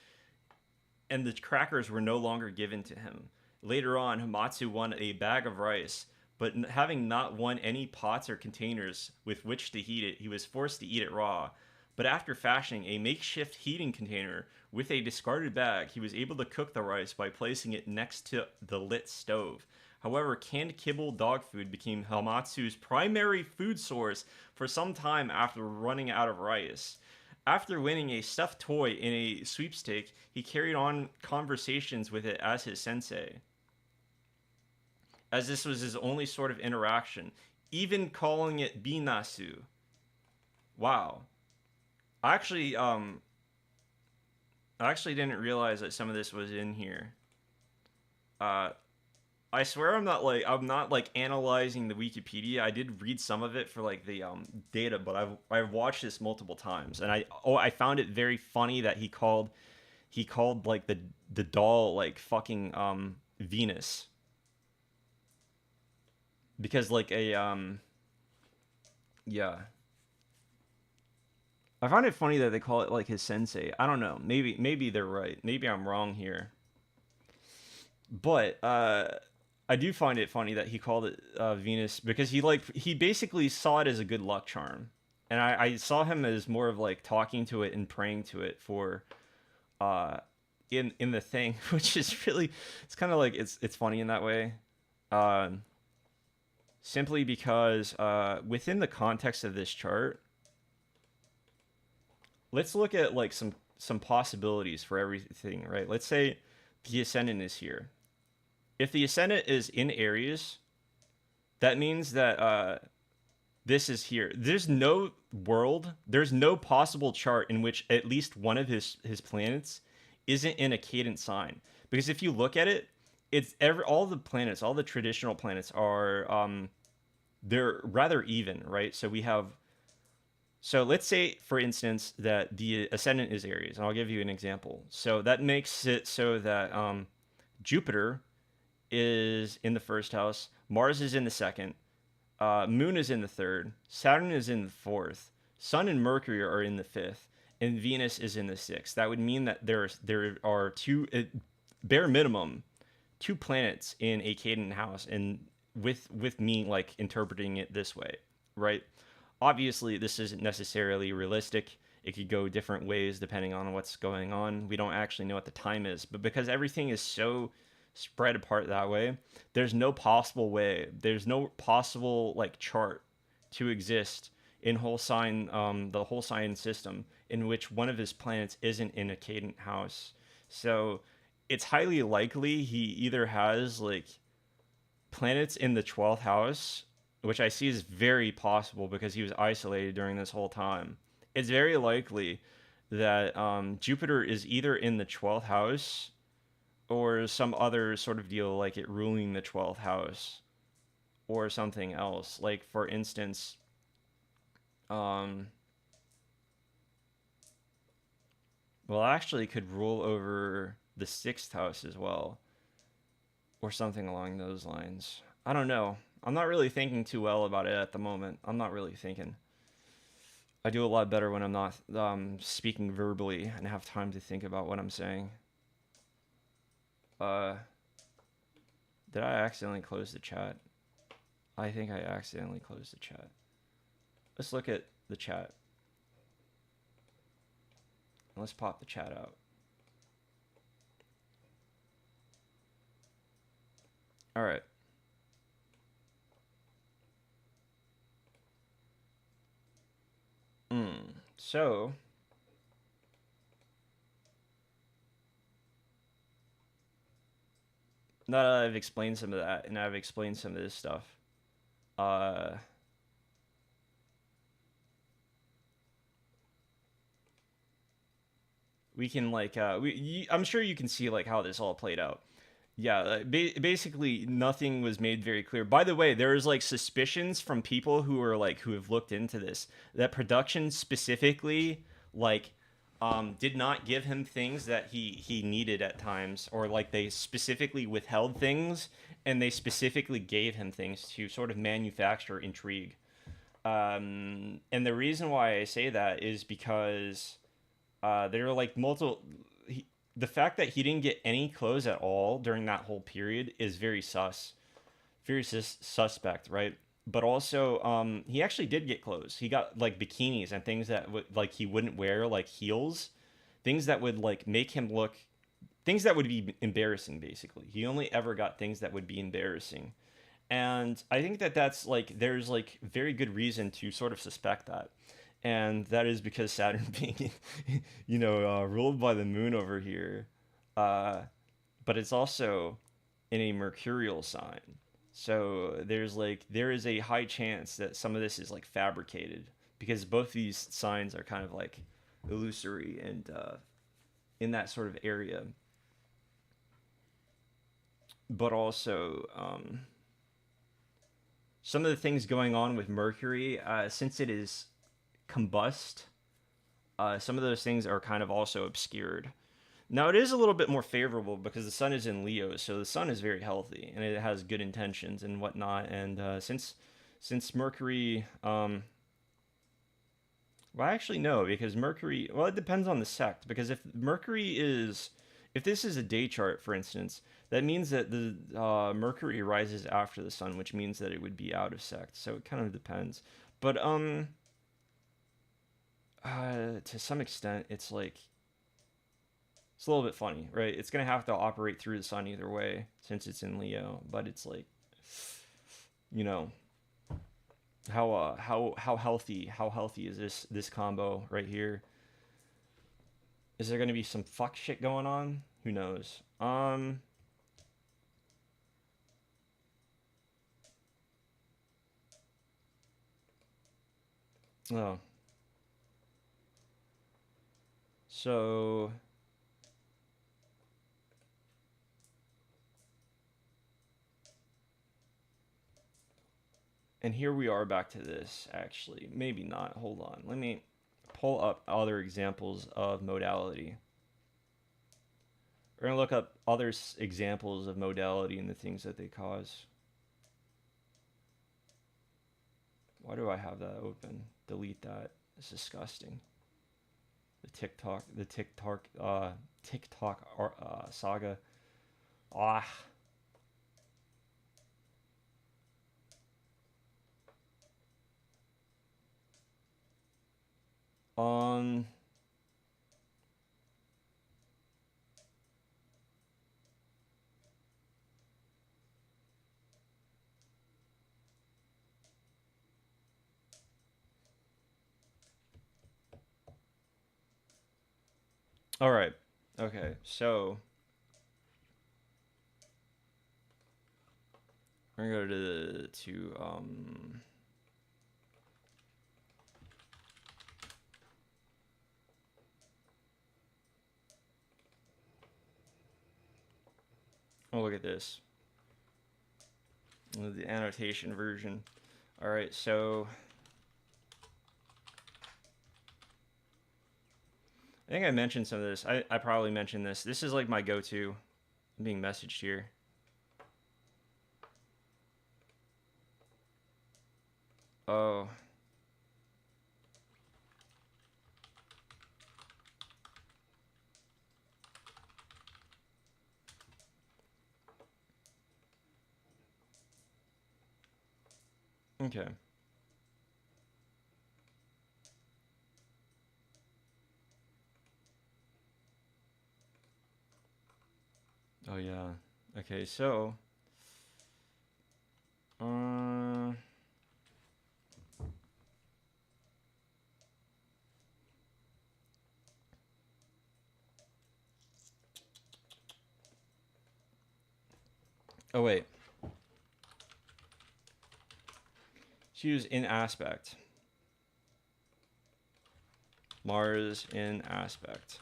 and the crackers were no longer given to him. Later on, Hamatsu won a bag of rice, but having not won any pots or containers with which to heat it, he was forced to eat it raw. But after fashioning a makeshift heating container with a discarded bag, he was able to cook the rice by placing it next to the lit stove. However, canned kibble dog food became Hamatsu's primary food source for some time after running out of rice. After winning a stuffed toy in a sweepstake, he carried on conversations with it as his sensei, as this was his only sort of interaction, even calling it binasu. Wow. I actually I actually didn't realize that some of this was in here. Uh I swear I'm not like analyzing the Wikipedia. I did read some of it for like the data, but I've watched this multiple times, and I found it very funny that he called like the doll like fucking Venus, because like a yeah. I find it funny that they call it like his sensei. I don't know. Maybe they're right. Maybe I'm wrong here. But I do find it funny that he called it Venus, because he basically saw it as a good luck charm, and I saw him as more of like talking to it and praying to it for uh in the thing, which is really, it's kind of like it's funny in that way. Um, Simply because within the context of this chart, let's look at like some possibilities for everything, right? Let's say the ascendant is here. If the ascendant is in Aries, that means that this is here. There's no possible chart in which at least one of his planets isn't in a cadent sign. Because if you look at it, all the planets, all the traditional planets are they're rather even, right? So let's say, for instance, that the ascendant is Aries, and I'll give you an example. So that makes it so that Jupiter is in the first house, Mars is in the second, Moon is in the third, Saturn is in the fourth, Sun and Mercury are in the fifth, and Venus is in the sixth. That would mean that there are two, bare minimum, two planets in a cadent house, and with me like interpreting it this way, right? Obviously, this isn't necessarily realistic. It could go different ways depending on what's going on. We don't actually know what the time is, but because everything is so spread apart that way, there's no possible like chart to exist in the whole sign system in which one of his planets isn't in a cadent house. So it's highly likely he either has like planets in the 12th house, which I see is very possible because he was isolated during this whole time. It's very likely that Jupiter is either in the 12th house or some other sort of deal, like it ruling the 12th house or something else. Like, for instance, um, well, actually, could rule over the 6th house as well, or something along those lines. I don't know. I'm not really thinking too well about it at the moment. I'm not really thinking. I do a lot better when I'm not speaking verbally and have time to think about what I'm saying. Uh, did I accidentally close the chat? I think I accidentally closed the chat. Let's look at the chat. Let's pop the chat out. All right. So now that I've explained some of that and I've explained some of this stuff, uh, we can like I'm sure you can see like how this all played out. Yeah, basically nothing was made very clear. By the way, there's like suspicions from people who have looked into this that production specifically like did not give him things that he needed at times, or like they specifically withheld things and they specifically gave him things to sort of manufacture intrigue. And the reason why I say that is because there are like multiple. The fact that he didn't get any clothes at all during that whole period is very suspect, right? But also, he actually did get clothes. He got like bikinis and things that would like he wouldn't wear, like heels, things that would like make him look, things that would be embarrassing. Basically, he only ever got things that would be embarrassing, and I think that that's like there's like very good reason to sort of suspect that, and that is because Saturn being, ruled by the moon over here, uh, but it's also in a mercurial sign. So there is a high chance that some of this is like fabricated, because both these signs are kind of like illusory and in that sort of area. but also some of the things going on with Mercury, since it is combust, some of those things are kind of also obscured. Now it is a little bit more favorable because the sun is in Leo, so the sun is very healthy and it has good intentions and whatnot. And since Mercury, well, actually no, because Mercury, well, it depends on the sect. Because if this is a day chart, for instance, that means that the Mercury rises after the sun, which means that it would be out of sect. So it kind of depends. But to some extent, it's like it's a little bit funny, right? It's gonna have to operate through the sun either way since it's in Leo. But it's like, you know, how healthy is this combo right here? Is there gonna be some fuck shit going on? Who knows? Oh, so and here we are back to this. Actually, maybe not. Hold on. Let me pull up other examples of modality. We're gonna look up other examples of modality and the things that they cause. Why do I have that open? Delete that. It's disgusting. The TikTok saga. Ah. Um. All right. Okay. So we're gonna go to oh, look at this. The annotation version. All right. So I think I mentioned some of this. I probably mentioned this. This is like my go-to. I'm being messaged here. Oh. Okay. Oh yeah. Okay. So. Uh. Oh wait. She was in aspect. Mars in aspect.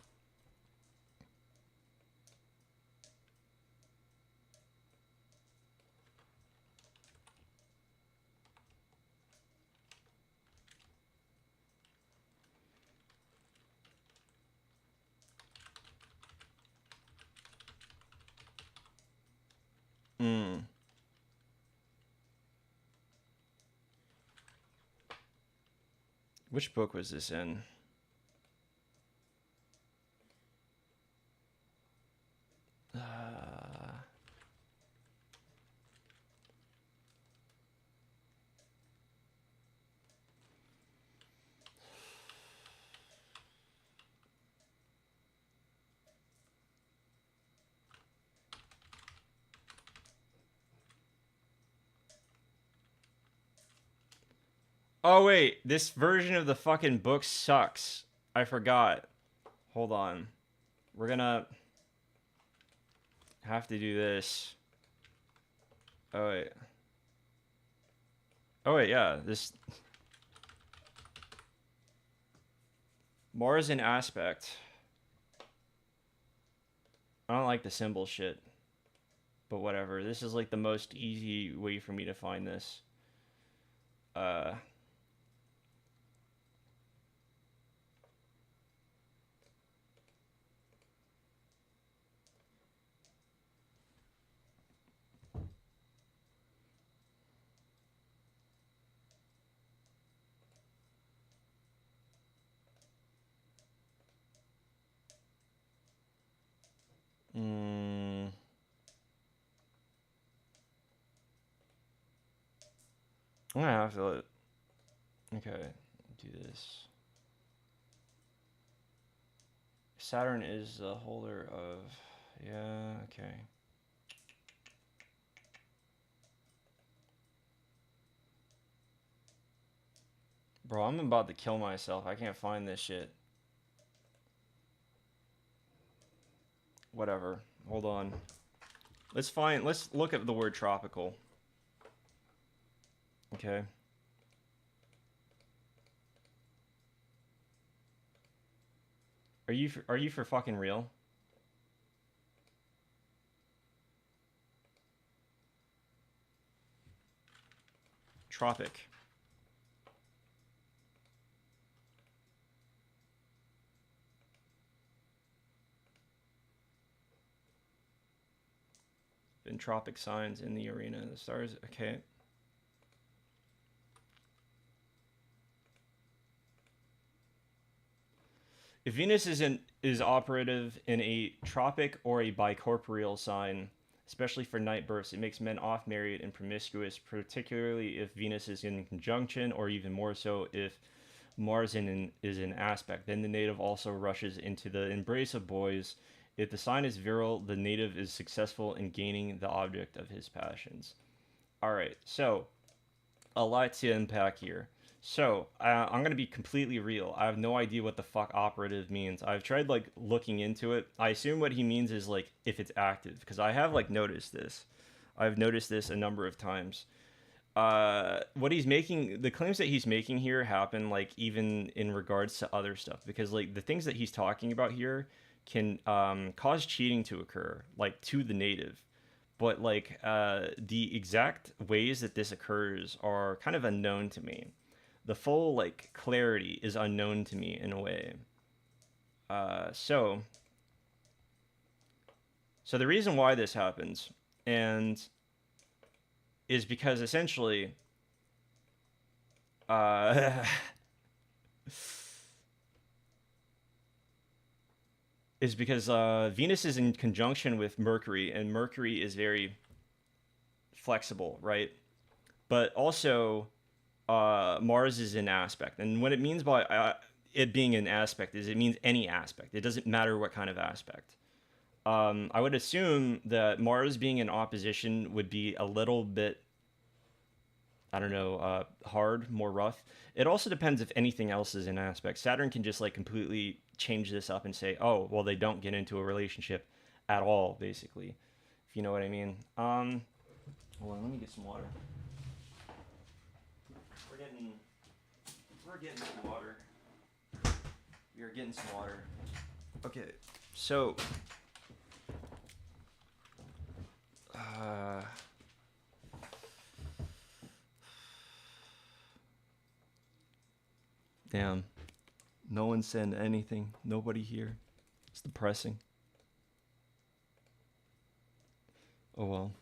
Hmm. Which book was this in? Oh wait, this version of the fucking book sucks. I forgot. Hold on. We're gonna have to do this. Oh wait. Oh wait, yeah. This Mars in aspect. I don't like the symbol shit. But whatever. This is like the most easy way for me to find this. Uh, mm, I'm gonna have to. Okay, do this. Saturn is the holder of. Yeah, okay. Bro, I'm about to kill myself. I can't find this shit. Whatever. Hold on. Let's look at the word tropical. Okay. Are you for fucking real? Tropic. Been tropic signs in the arena. The stars. Okay. If Venus is operative in a tropic or a bicorporeal sign, especially for night births, it makes men off married and promiscuous, particularly if Venus is in conjunction, or even more so if Mars is in aspect. Then the native also rushes into the embrace of boys. If the sign is virile, the native is successful in gaining the object of his passions. All right, so a lot to unpack here. So I'm gonna be completely real. I have no idea what the fuck operative means. I've tried like looking into it. I assume what he means is like if it's active, because I have like noticed this. I've noticed this a number of times. What he's making, the claims that he's making here happen like even in regards to other stuff, because like the things that he's talking about here can cause cheating to occur, like to the native, but like the exact ways that this occurs are kind of unknown to me. The full like clarity is unknown to me in a way. So the reason why this happens and is because essentially is because Venus is in conjunction with Mercury, and Mercury is very flexible, right? But also Mars is in aspect, and what it means by it being an aspect is it means any aspect. It doesn't matter what kind of aspect. I would assume that Mars being in opposition would be a little bit, I don't know, hard, more rough. It also depends if anything else is in aspect. Saturn can just like completely change this up and say, oh, well, they don't get into a relationship at all, basically, if you know what I mean. Hold on, let me get some water. We're getting some water. We are getting some water. Okay, so damn, no one send anything. Nobody here. It's depressing. Oh well.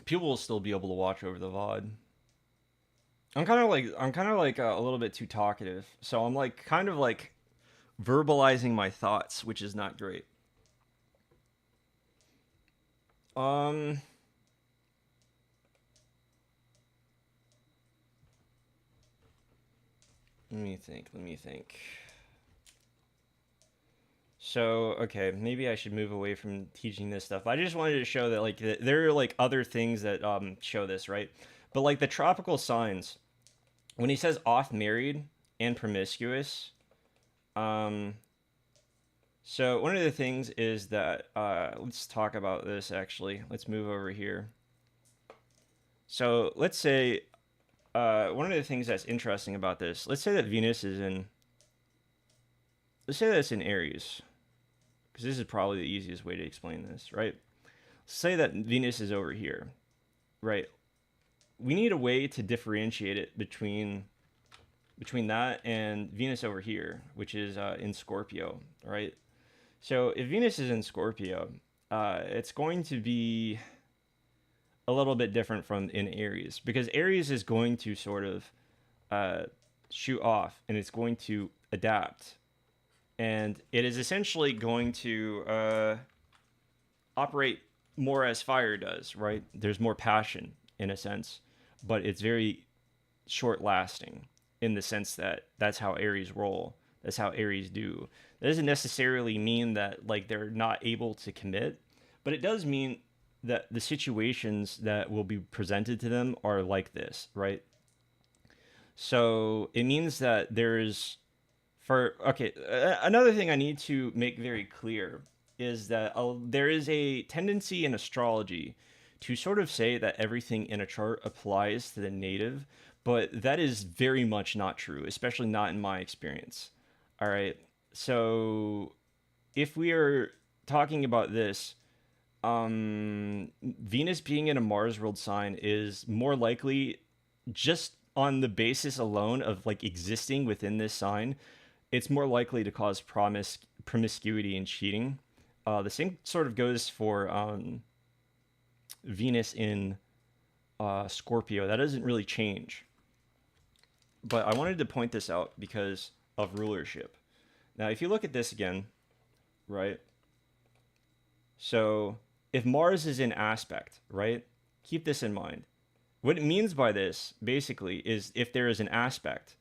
People will still be able to watch over the VOD. I'm kind of like a little bit too talkative, so I'm like kind of like verbalizing my thoughts, which is not great. Um, Let me think. Let me think. So, okay, maybe I should move away from teaching this stuff. I just wanted to show that like there are like other things that show this, right? But like the tropical signs, when he says off married and promiscuous, So one of the things is that let's talk about this actually. Let's move over here. So let's say one of the things that's interesting about this. Let's say that Venus is in. Let's say that it's in Aries, because this is probably the easiest way to explain this, right? Say that Venus is over here, right? We need a way to differentiate it between that and Venus over here, which is in Scorpio, right? So if Venus is in Scorpio, it's going to be a little bit different from in Aries, because Aries is going to sort of uh, shoot off and it's going to adapt, and it is essentially going to operate more as fire does, right? There's more passion in a sense, but it's very short lasting in the sense that that's how Aries roll. That's how Aries do. That doesn't necessarily mean that like they're not able to commit, but it does mean that the situations that will be presented to them are like this, right? So it means that there's for okay, another thing I need to make very clear is that there is a tendency in astrology to sort of say that everything in a chart applies to the native, but that is very much not true, especially not in my experience. All right. So if we are talking about this, Venus being in a Mars ruled sign is more likely just on the basis alone of like existing within this sign. It's more likely to cause promiscuity and cheating. The same sort of goes for Venus in Scorpio. That doesn't really change. But I wanted to point this out because of rulership. Now, if you look at this again, right? So if Mars is in aspect, right? Keep this in mind. What it means by this, basically, is if there is an aspect.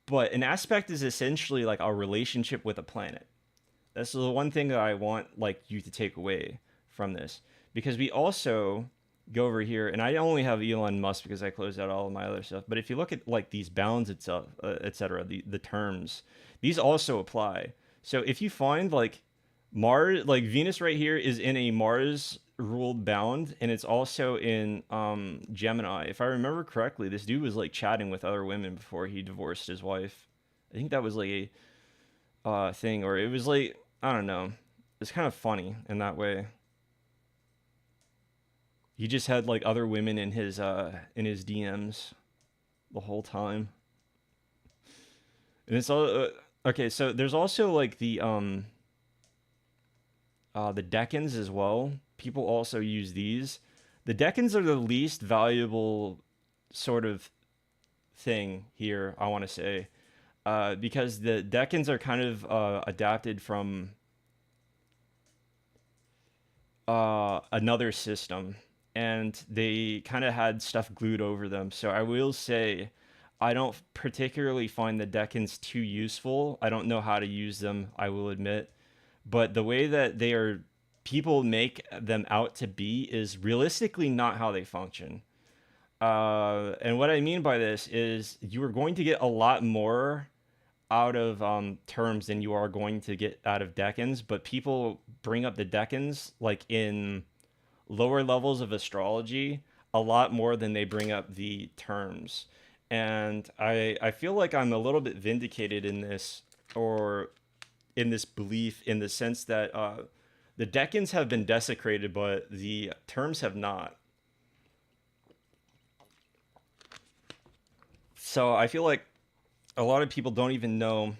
But an aspect is essentially like a relationship with a planet. That's the one thing that I want like you to take away from this, because we also go over here, and I only have Elon Musk because I closed out all of my other stuff. But if you look at like these bounds itself, etc., the terms, these also apply. So if you find like Mars, like Venus right here is in a Mars ruled bound, and it's also in Gemini. If I remember correctly, this dude was like chatting with other women before he divorced his wife. I think that was like a thing, or it was like, I don't know. It's kind of funny in that way. He just had like other women in his DMs the whole time. And it's all okay, so there's also like the decans as well. People also use these. The decans are the least valuable sort of thing here, I want to say, because the decans are kind of adapted from another system, and they kind of had stuff glued over them. So I will say, I don't particularly find the decans too useful. I don't know how to use them, I will admit, but the way that they are, people make them out to be, is realistically not how they function. And what I mean by this is you are going to get a lot more out of terms than you are going to get out of decans, but people bring up the decans like in lower levels of astrology a lot more than they bring up the terms. And I feel like I'm a little bit vindicated in this, or in this belief, in the sense that the decans have been desecrated, but the terms have not. So I feel like a lot of people don't even know.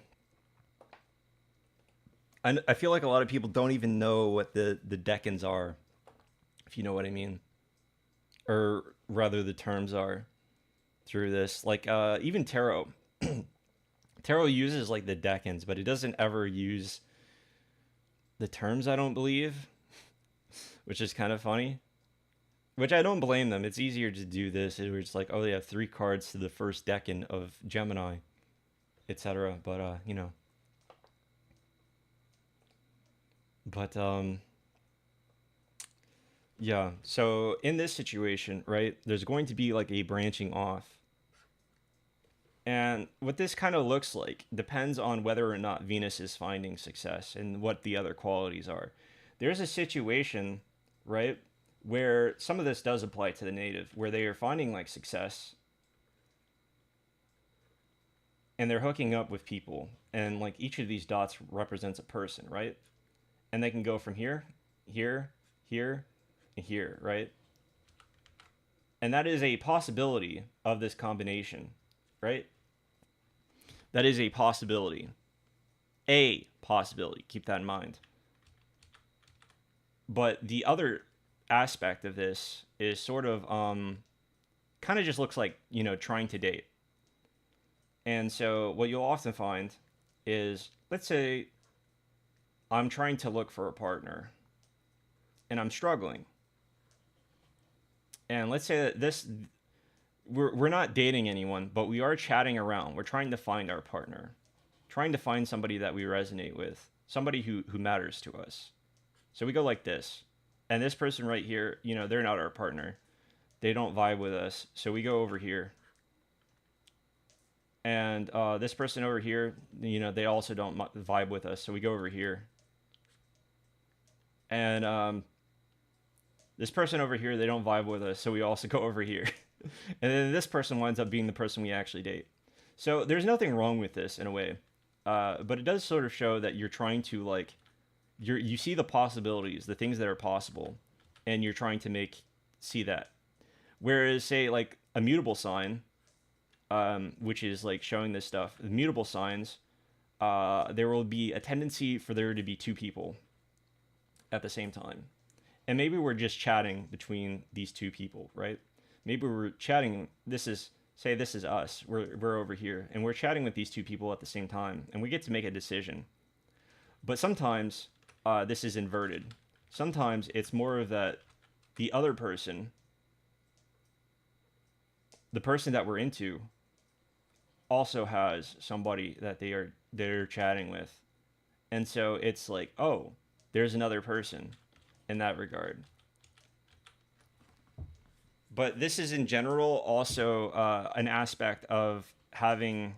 I feel like a lot of people don't even know what the decans are, if you know what I mean, or rather the terms are through this. Like even tarot, tarot uses like the decans, but it doesn't ever use the terms, I don't believe, which is kind of funny. Which I don't blame them. It's easier to do this. It was like, oh, they have 3 cards to the first decan of Gemini, etc. But you know, but yeah. So in this situation, right, there's going to be like a branching off. And what this kind of looks like depends on whether or not Venus is finding success and what the other qualities are. There's a situation, right, where some of this does apply to the native, where they are finding like success and they're hooking up with people, and like each of these dots represents a person, right? And they can go from here, here, here, and here, right? And that is a possibility of this combination, right? That is a possibility. A possibility. Keep that in mind. But the other aspect of this is sort of kind of just looks like, trying to date. And so what you'll often find is, let's say I'm trying to look for a partner and I'm struggling. And let's say that we're not dating anyone, but we are chatting around. We're trying to find our partner, trying to find somebody that we resonate with, somebody who matters to us. So we go like this. And this person right here, they're not our partner. They don't vibe with us. So we go over here. And this person over here, they also don't vibe with us. So we go over here. And this person over here, they don't vibe with us. So we also go over here. And then this person winds up being the person we actually date. So there's nothing wrong with this in a way. But it does sort of show that you're trying to like, you see the possibilities, the things that are possible, and you're trying to see that. Whereas, say, like a mutable sign, which is like showing this stuff, the mutable signs, there will be a tendency for there to be two people at the same time. And maybe we're just chatting between these two people, right? Maybe we're chatting, this is us, we're over here, and we're chatting with these two people at the same time, and we get to make a decision. But sometimes this is inverted. Sometimes it's more of that the other person, the person that we're into, also has somebody that they're chatting with, and so it's like, oh, there's another person in that regard. But this is in general also an aspect of having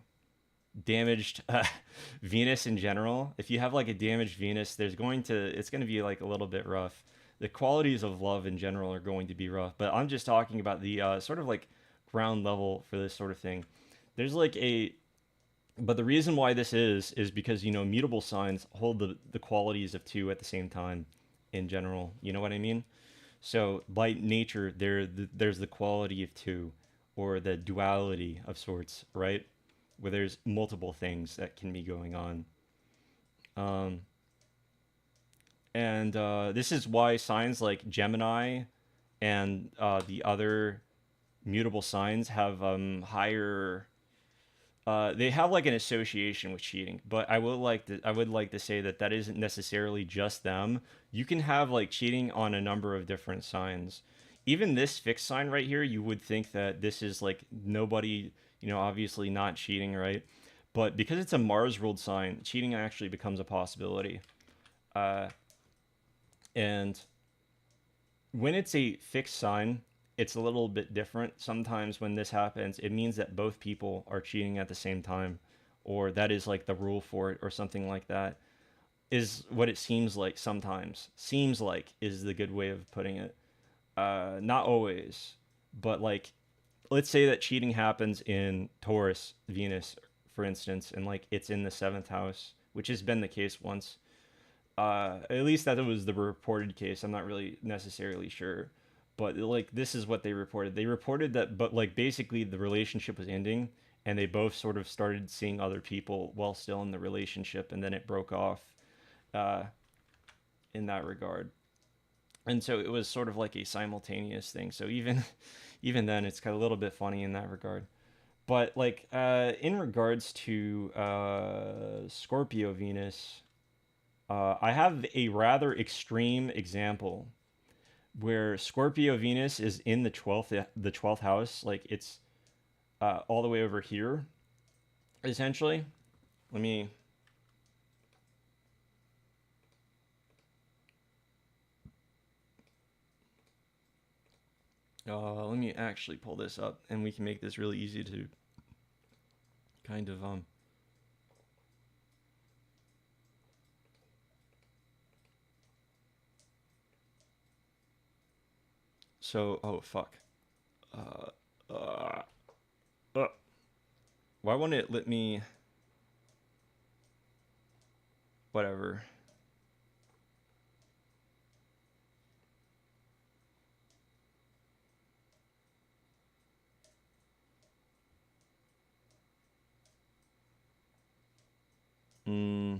damaged Venus in general. If you have like a damaged Venus, it's going to be like a little bit rough. The qualities of love in general are going to be rough, but I'm just talking about the sort of like ground level for this sort of thing. There's like but the reason why this is because mutable signs hold the qualities of two at the same time in general. You know what I mean? So by nature, there's the quality of two, or the duality of sorts, right? Where there's multiple things that can be going on. Um, and this is why signs like Gemini and the other mutable signs have higher. They have like an association with cheating, but I would like to say that isn't necessarily just them. You can have like cheating on a number of different signs. Even this fixed sign right here, you would think that this is like nobody, obviously not cheating, right? But because it's a Mars ruled sign, cheating actually becomes a possibility. Uh, and when it's a fixed sign, it's a little bit different. Sometimes when this happens, it means that both people are cheating at the same time, or that is like the rule for it, or something like that, is what it seems like sometimes. Seems like is the good way of putting it. Not always, but like, let's say that cheating happens in Taurus, Venus, for instance, and like it's in the seventh house, which has been the case once. At least that was the reported case. I'm not really necessarily sure, but like this is what they reported. They reported that, but like basically the relationship was ending, and they both sort of started seeing other people while still in the relationship, and then it broke off uh, in that regard. And so it was sort of like a simultaneous thing. So even even then, it's kind of a little bit funny in that regard. But like in regards to Scorpio Venus, I have a rather extreme example where Scorpio Venus is in the twelfth house, like it's all the way over here, essentially. Let me let me actually pull this up, and we can make this really easy to kind of so oh fuck. Uh, uh, uh. Why won't it let me? Whatever. Mm,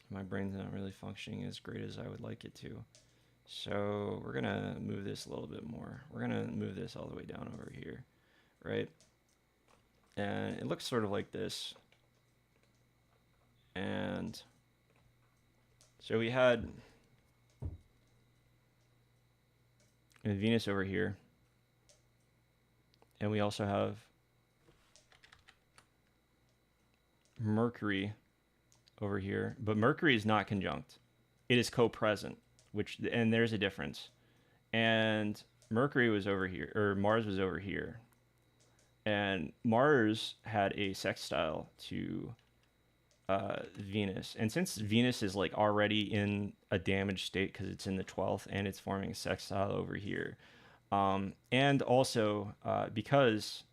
my brain's not really functioning as great as I would like it to. So we're gonna move this a little bit more. We're gonna move this all the way down over here, right? And it looks sort of like this. And so we had Venus over here. And we also have Mercury over here. But Mercury is not conjunct. It is co-present, and there's a difference. And Mercury was over here, or Mars was over here. And Mars had a sextile to Venus. And since Venus is like already in a damaged state because it's in the 12th and it's forming a sextile over here. And also because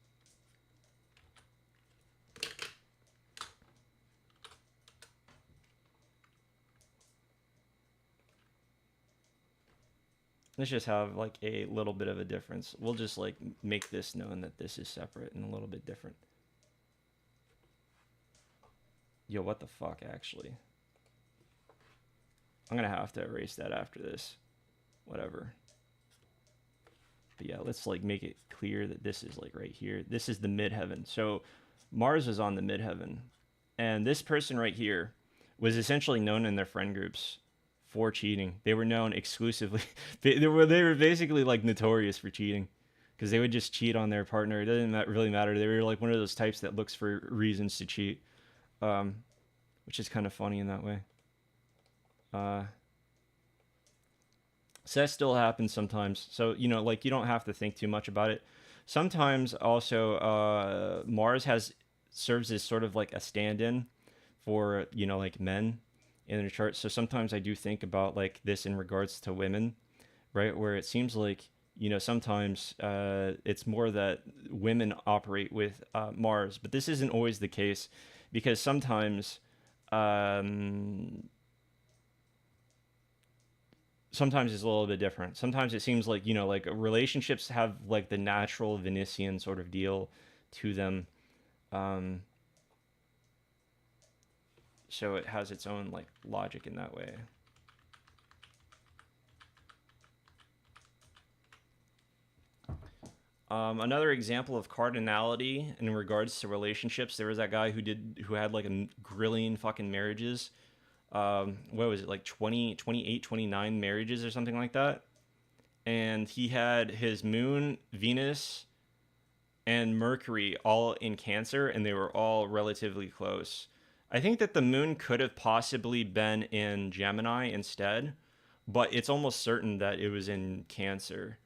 let's just have like a little bit of a difference. We'll just like make this known that this is separate and a little bit different. Yo, what the fuck, actually? I'm gonna have to erase that after this. Whatever. But yeah, let's like make it clear that this is like right here. This is the midheaven. So Mars is on the midheaven. And this person right here was essentially known in their friend groups for cheating. They were known exclusively. they were basically like notorious for cheating because they would just cheat on their partner. It doesn't really matter. They were like one of those types that looks for reasons to cheat, which is kind of funny in that way. So that still happens sometimes. So, you know, like you don't have to think too much about it. Sometimes also Mars serves as sort of like a stand-in for, you know, like men in the chart. So sometimes I do think about like this in regards to women, right? Where it seems like, you know, sometimes it's more that women operate with Mars, but this isn't always the case because sometimes sometimes it's a little bit different. Sometimes it seems like, you know, like relationships have like the natural Venusian sort of deal to them. So it has its own like logic in that way. Another example of cardinality in regards to relationships, there was that guy who had like a grillion fucking marriages. What was it, like 20, 28, 29 marriages or something like that? And he had his moon, Venus, and Mercury all in Cancer, and they were all relatively close. I think that the moon could have possibly been in Gemini instead, but it's almost certain that it was in Cancer.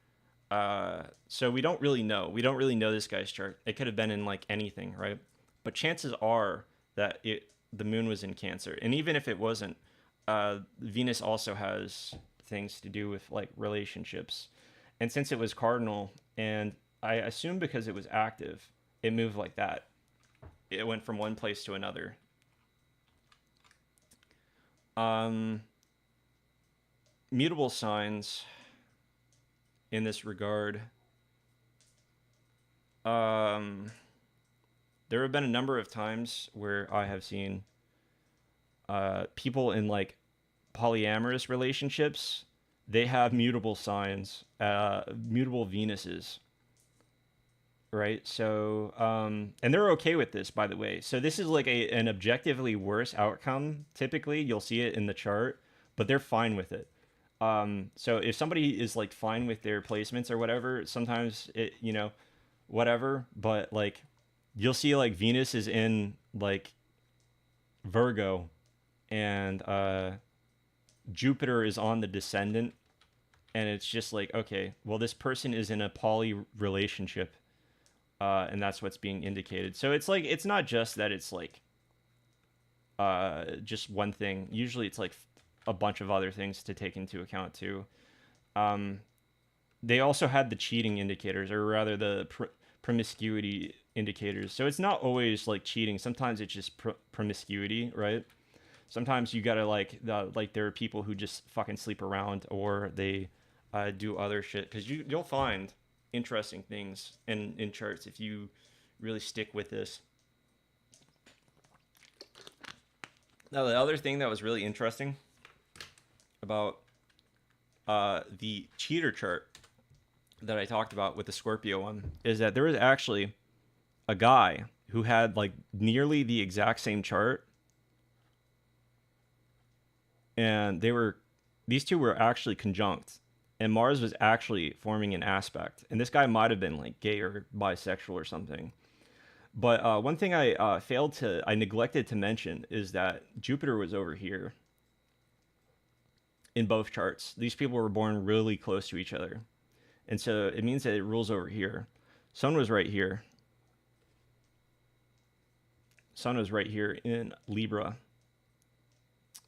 So we don't really know. We don't really know this guy's chart. It could have been in like anything, right? But chances are that the moon was in Cancer, and even if it wasn't, Venus also has things to do with like relationships. And since it was cardinal, and I assume because it was active, it moved like that. It went from one place to another. Mutable signs in this regard. There have been a number of times where I have seen people in like polyamorous relationships, they have mutable signs, mutable Venuses, right? So, and they're okay with this, by the way. So this is like an objectively worse outcome. Typically, you'll see it in the chart, but they're fine with it. So if somebody is like fine with their placements or whatever, sometimes it, you know, whatever, but like you'll see like Venus is in like Virgo and Jupiter is on the descendant, and it's just like, okay, well, this person is in a poly relationship. and that's what's being indicated. So it's like it's not just that it's like just one thing. Usually it's like a bunch of other things to take into account too. Um, they also had the cheating indicators, or rather the promiscuity indicators. So it's not always like cheating. Sometimes it's just promiscuity, right? Sometimes you gotta like there are people who just fucking sleep around, or they do other shit, because you'll find interesting things in charts if you really stick with this. Now the other thing that was really interesting about the cheater chart that I talked about with the Scorpio one is that there was actually a guy who had like nearly the exact same chart, and these two were actually conjunct, and Mars was actually forming an aspect, and this guy might have been like gay or bisexual or something. But one thing I neglected to mention is that Jupiter was over here in both charts. These people were born really close to each other, and so it means that it rules over here. Sun was right here. Sun was right here in Libra.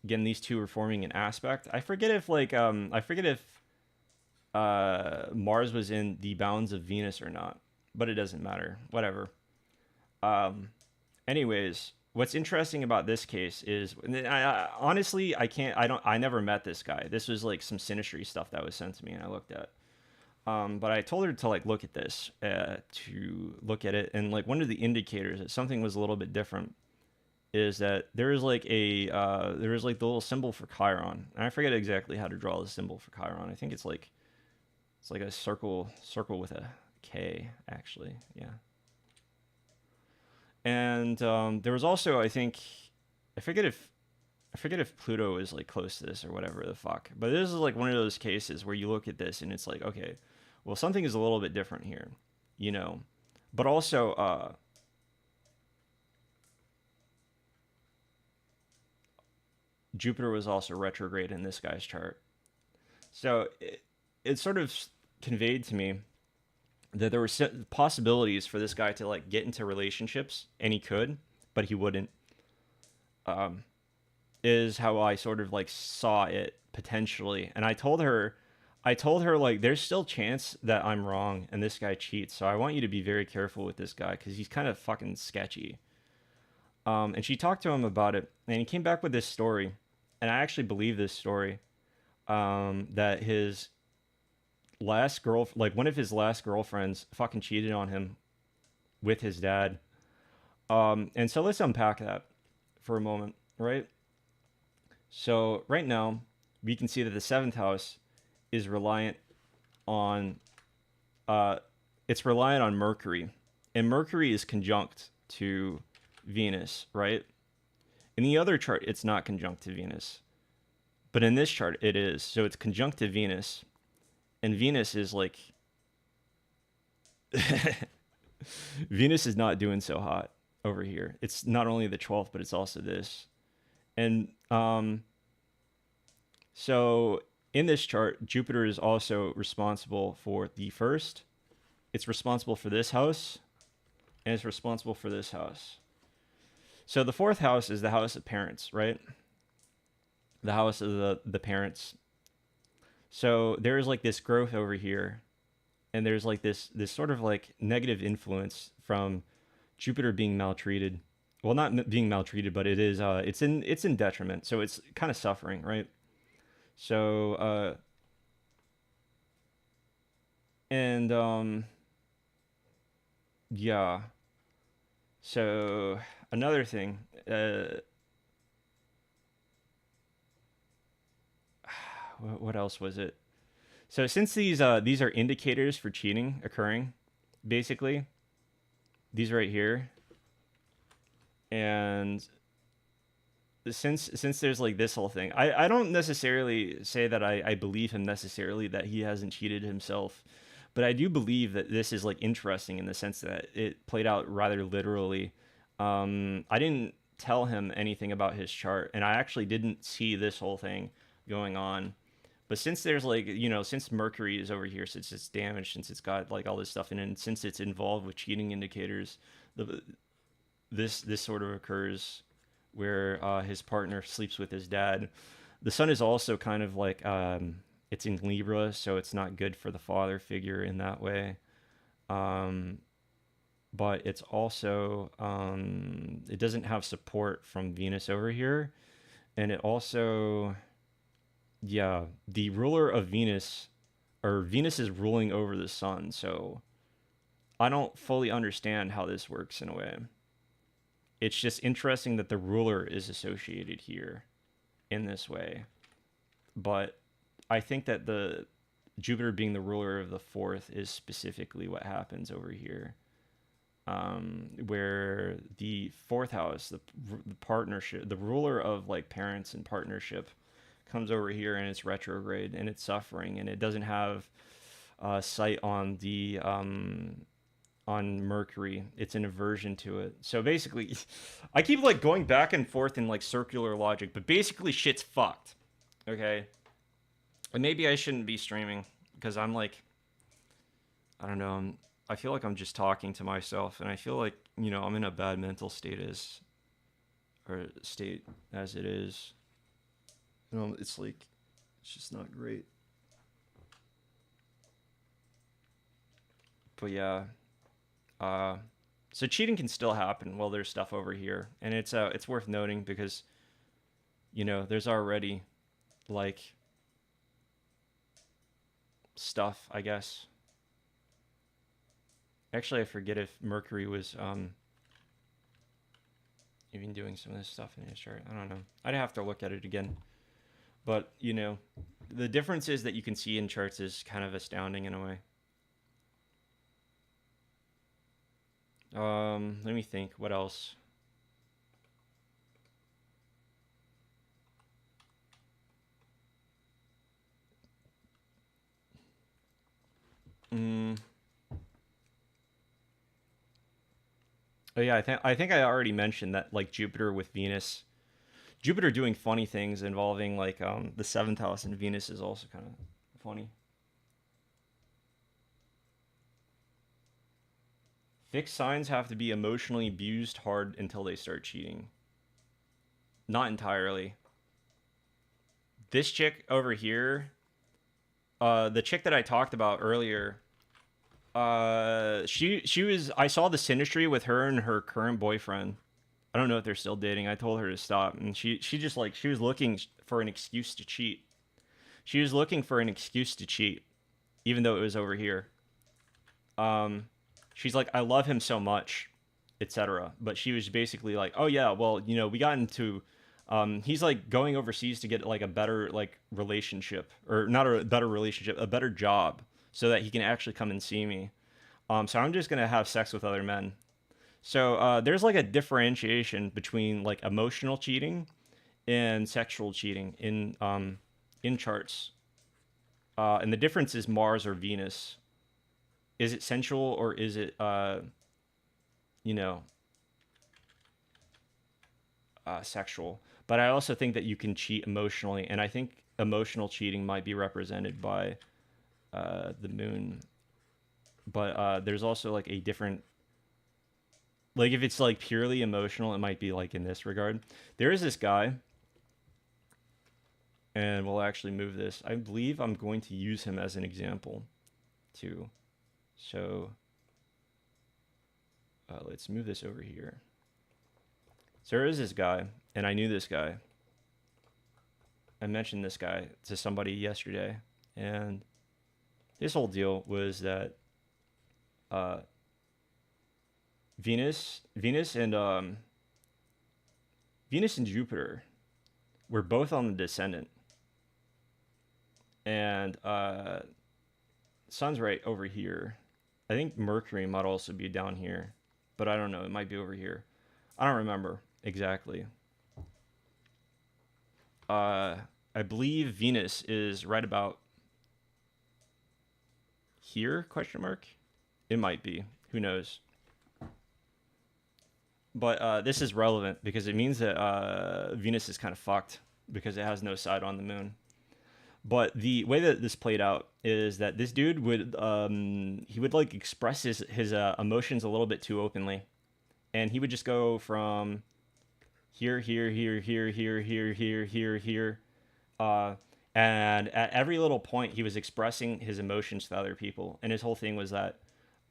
Again, these two are forming an aspect. I forget if Mars was in the bounds of Venus or not, but it doesn't matter. Whatever. Anyways, what's interesting about this case is, honestly, I never met this guy. This was like some synastry stuff that was sent to me and I looked at. But I told her to like look at this, to look at it, and like one of the indicators that something was a little bit different is that there is like the little symbol for Chiron, and I forget exactly how to draw the symbol for Chiron. I think it's like a circle with a K, actually. Yeah. And there was also, I forget if Pluto is like close to this or whatever the fuck. But this is like one of those cases where you look at this and it's like, okay, well, something is a little bit different here, you know. But also, Jupiter was also retrograde in this guy's chart. So it sort of conveyed to me that there were possibilities for this guy to like get into relationships, and he could, but he wouldn't. Is how I sort of like saw it potentially. And I told her like there's still chance that I'm wrong and this guy cheats. So I want you to be very careful with this guy because he's kind of fucking sketchy. And she talked to him about it, and he came back with this story, and I actually believe this story. That his one of his last girlfriends fucking cheated on him with his dad. And so let's unpack that for a moment, right? So right now we can see that the seventh house is reliant on it's reliant on Mercury, and Mercury is conjunct to Venus, right? In the other chart, it's not conjunct to Venus, but in this chart, it is. So it's conjunct to Venus, and Venus is like Venus is not doing so hot over here. It's not only the 12th, but it's also this. And so in this chart, Jupiter is also responsible for the first. It's responsible for this house, and it's responsible for this house. So the fourth house is the house of parents, right? The house of the parents. So there's like this growth over here, and there's like this sort of like negative influence from Jupiter being maltreated. Well, not being maltreated, but it is it's in detriment. So it's kind of suffering, right? So yeah. So another thing, what else was it? So since these are indicators for cheating occurring, basically, these right here, and since there's like this whole thing, I don't necessarily say that I believe him necessarily that he hasn't cheated himself, but I do believe that this is like interesting in the sense that it played out rather literally. I didn't tell him anything about his chart, and I actually didn't see this whole thing going on. But since there's like, since Mercury is over here, since it's damaged, since it's got like all this stuff in it, and since it's involved with cheating indicators, the this sort of occurs where his partner sleeps with his dad. The sun is also kind of like it's in Libra, so it's not good for the father figure in that way. Um, but it's also it doesn't have support from Venus over here, and it also, yeah, the ruler of Venus, or Venus is ruling over the sun, so I don't fully understand how this works in a way. It's just interesting that the ruler is associated here in this way. But I think that the Jupiter being the ruler of the fourth is specifically what happens over here. Where the fourth house, the partnership, the ruler of like parents and partnership, comes over here and it's retrograde and it's suffering and it doesn't have sight on the on Mercury. It's an aversion to it. So basically, I keep like going back and forth in like circular logic, but basically shit's fucked. Okay? And maybe I shouldn't be streaming because I'm like, I don't know, I feel like I'm just talking to myself and I feel like, I'm in a bad mental state as it is. It's like, it's just not great. But yeah, so cheating can still happen while there's stuff over here, and it's worth noting because there's already like stuff, I guess. Actually, I forget if Mercury was even doing some of this stuff in his chart. I don't know. I'd have to look at it again. But the differences that you can see in charts is kind of astounding in a way. Let me think. What else? Oh yeah, I think I already mentioned that like Jupiter with Venus, Jupiter doing funny things involving like the seventh house and Venus is also kind of funny. Fixed signs have to be emotionally abused hard until they start cheating. Not entirely. This chick over here, the chick that I talked about earlier, she was, I saw the synastry with her and her current boyfriend. I don't know if they're still dating. I told her to stop, and she just like she was looking for an excuse to cheat. She was looking for an excuse to cheat, even though it was over here. Um, she's like, I love him so much, etc. But she was basically like, oh yeah, well, we got into he's like going overseas to get like a better like relationship, or not a better relationship, a better job, so that he can actually come and see me. So I'm just gonna have sex with other men. So there's like a differentiation between like emotional cheating and sexual cheating in charts, and the difference is Mars or Venus. Is it sensual or is it you know sexual? But I also think that you can cheat emotionally, and I think emotional cheating might be represented by the moon. But there's also like a different, like if it's like purely emotional, it might be like in this regard. There is this guy, and we'll actually move this. I believe I'm going to use him as an example too. So let's move this over here. So there is this guy, and I knew this guy. I mentioned this guy to somebody yesterday, and this whole deal was that uh, Venus and Jupiter were both on the descendant, and Sun's right over here. I think Mercury might also be down here, but I don't know. It might be over here. I don't remember exactly. I believe Venus is right about here? Question mark. It might be. Who knows? But this is relevant because it means that Venus is kind of fucked because it has no side on the moon. But the way that this played out is that this dude would he would like express his emotions a little bit too openly, and he would just go from here, here, here, here, here, here, here, here, here, uh, and at every little point he was expressing his emotions to other people, and his whole thing was that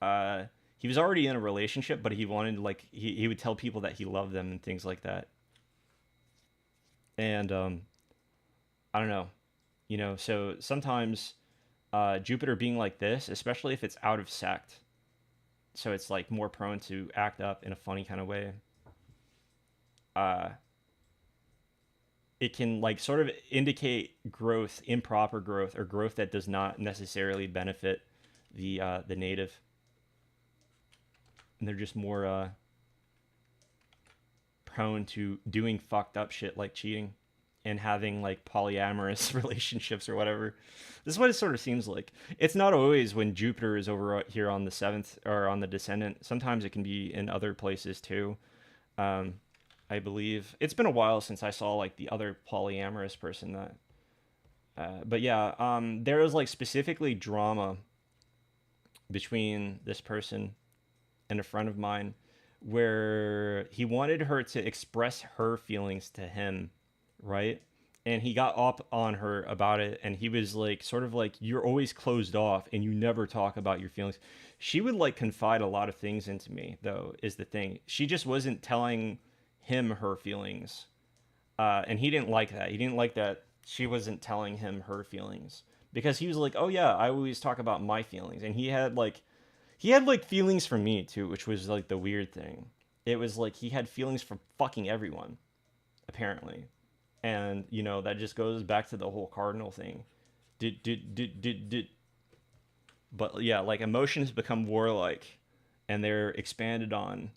uh, he was already in a relationship, but he wanted like he would tell people that he loved them and things like that, and I don't know, so sometimes Jupiter being like this, especially if it's out of sect, so it's like more prone to act up in a funny kind of way. Uh, it can like sort of indicate growth, improper growth, or growth that does not necessarily benefit the native, and they're just more prone to doing fucked up shit like cheating and having like polyamorous relationships or whatever. This is what it sort of seems like. It's not always when Jupiter is over here on the seventh or on the descendant. Sometimes it can be in other places too. Um, I believe it's been a while since I saw like the other polyamorous person that. But yeah, there was like specifically drama between this person and a friend of mine where he wanted her to express her feelings to him, right? And he got up on her about it, and he was like sort of like, you're always closed off and you never talk about your feelings. She would like confide a lot of things into me, though, is the thing. She just wasn't telling him her feelings, and he didn't like that. He didn't like that she wasn't telling him her feelings, because he was like, oh yeah, I always talk about my feelings. And he had like feelings for me too, which was like the weird thing. It was like he had feelings for fucking everyone, apparently. And that just goes back to the whole cardinal thing. Did. But yeah, like emotions become warlike, and they're expanded on,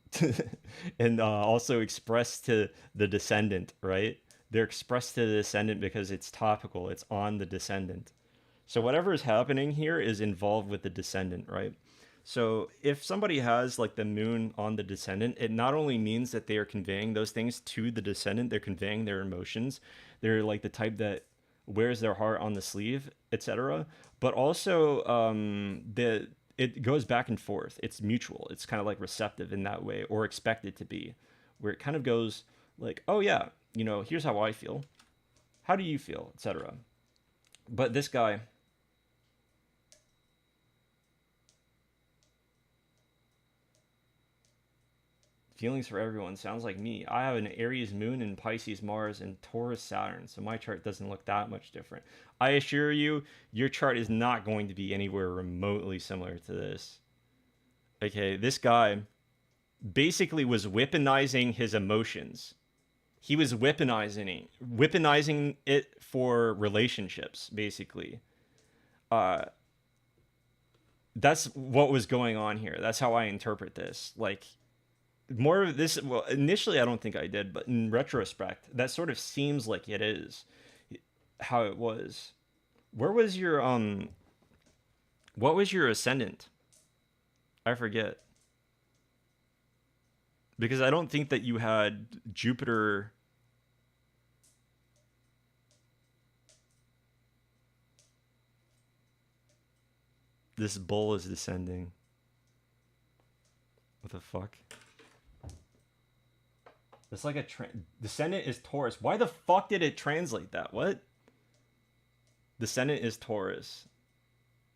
and also expressed to the descendant, right? They're expressed to the descendant because it's topical, it's on the descendant. So whatever is happening here is involved with the descendant, right? So if somebody has like the moon on the descendant, it not only means that they are conveying those things to the descendant, they're conveying their emotions. They're like the type that wears their heart on the sleeve, etc. But also the it goes back and forth. It's mutual. It's kind of like receptive in that way, or expected to be, where it kind of goes like, oh yeah, here's how I feel. How do you feel, etc. But this guy, feelings for everyone, sounds like me. I have an Aries moon and Pisces Mars and Taurus Saturn, so my chart doesn't look that much different. I assure you, your chart is not going to be anywhere remotely similar to this. Okay, this guy basically was weaponizing his emotions. He was weaponizing it for relationships, basically. Uh, that's what was going on here. That's how I interpret this. Like, more of this, well, initially I don't think I did, but in retrospect that sort of seems like it is how it was. Where was your what was your ascendant? I forget, because I don't think that you had Jupiter. This bull is descending. What the fuck? It's like descendant is Taurus. Why the fuck did it translate that? What? Descendant is Taurus.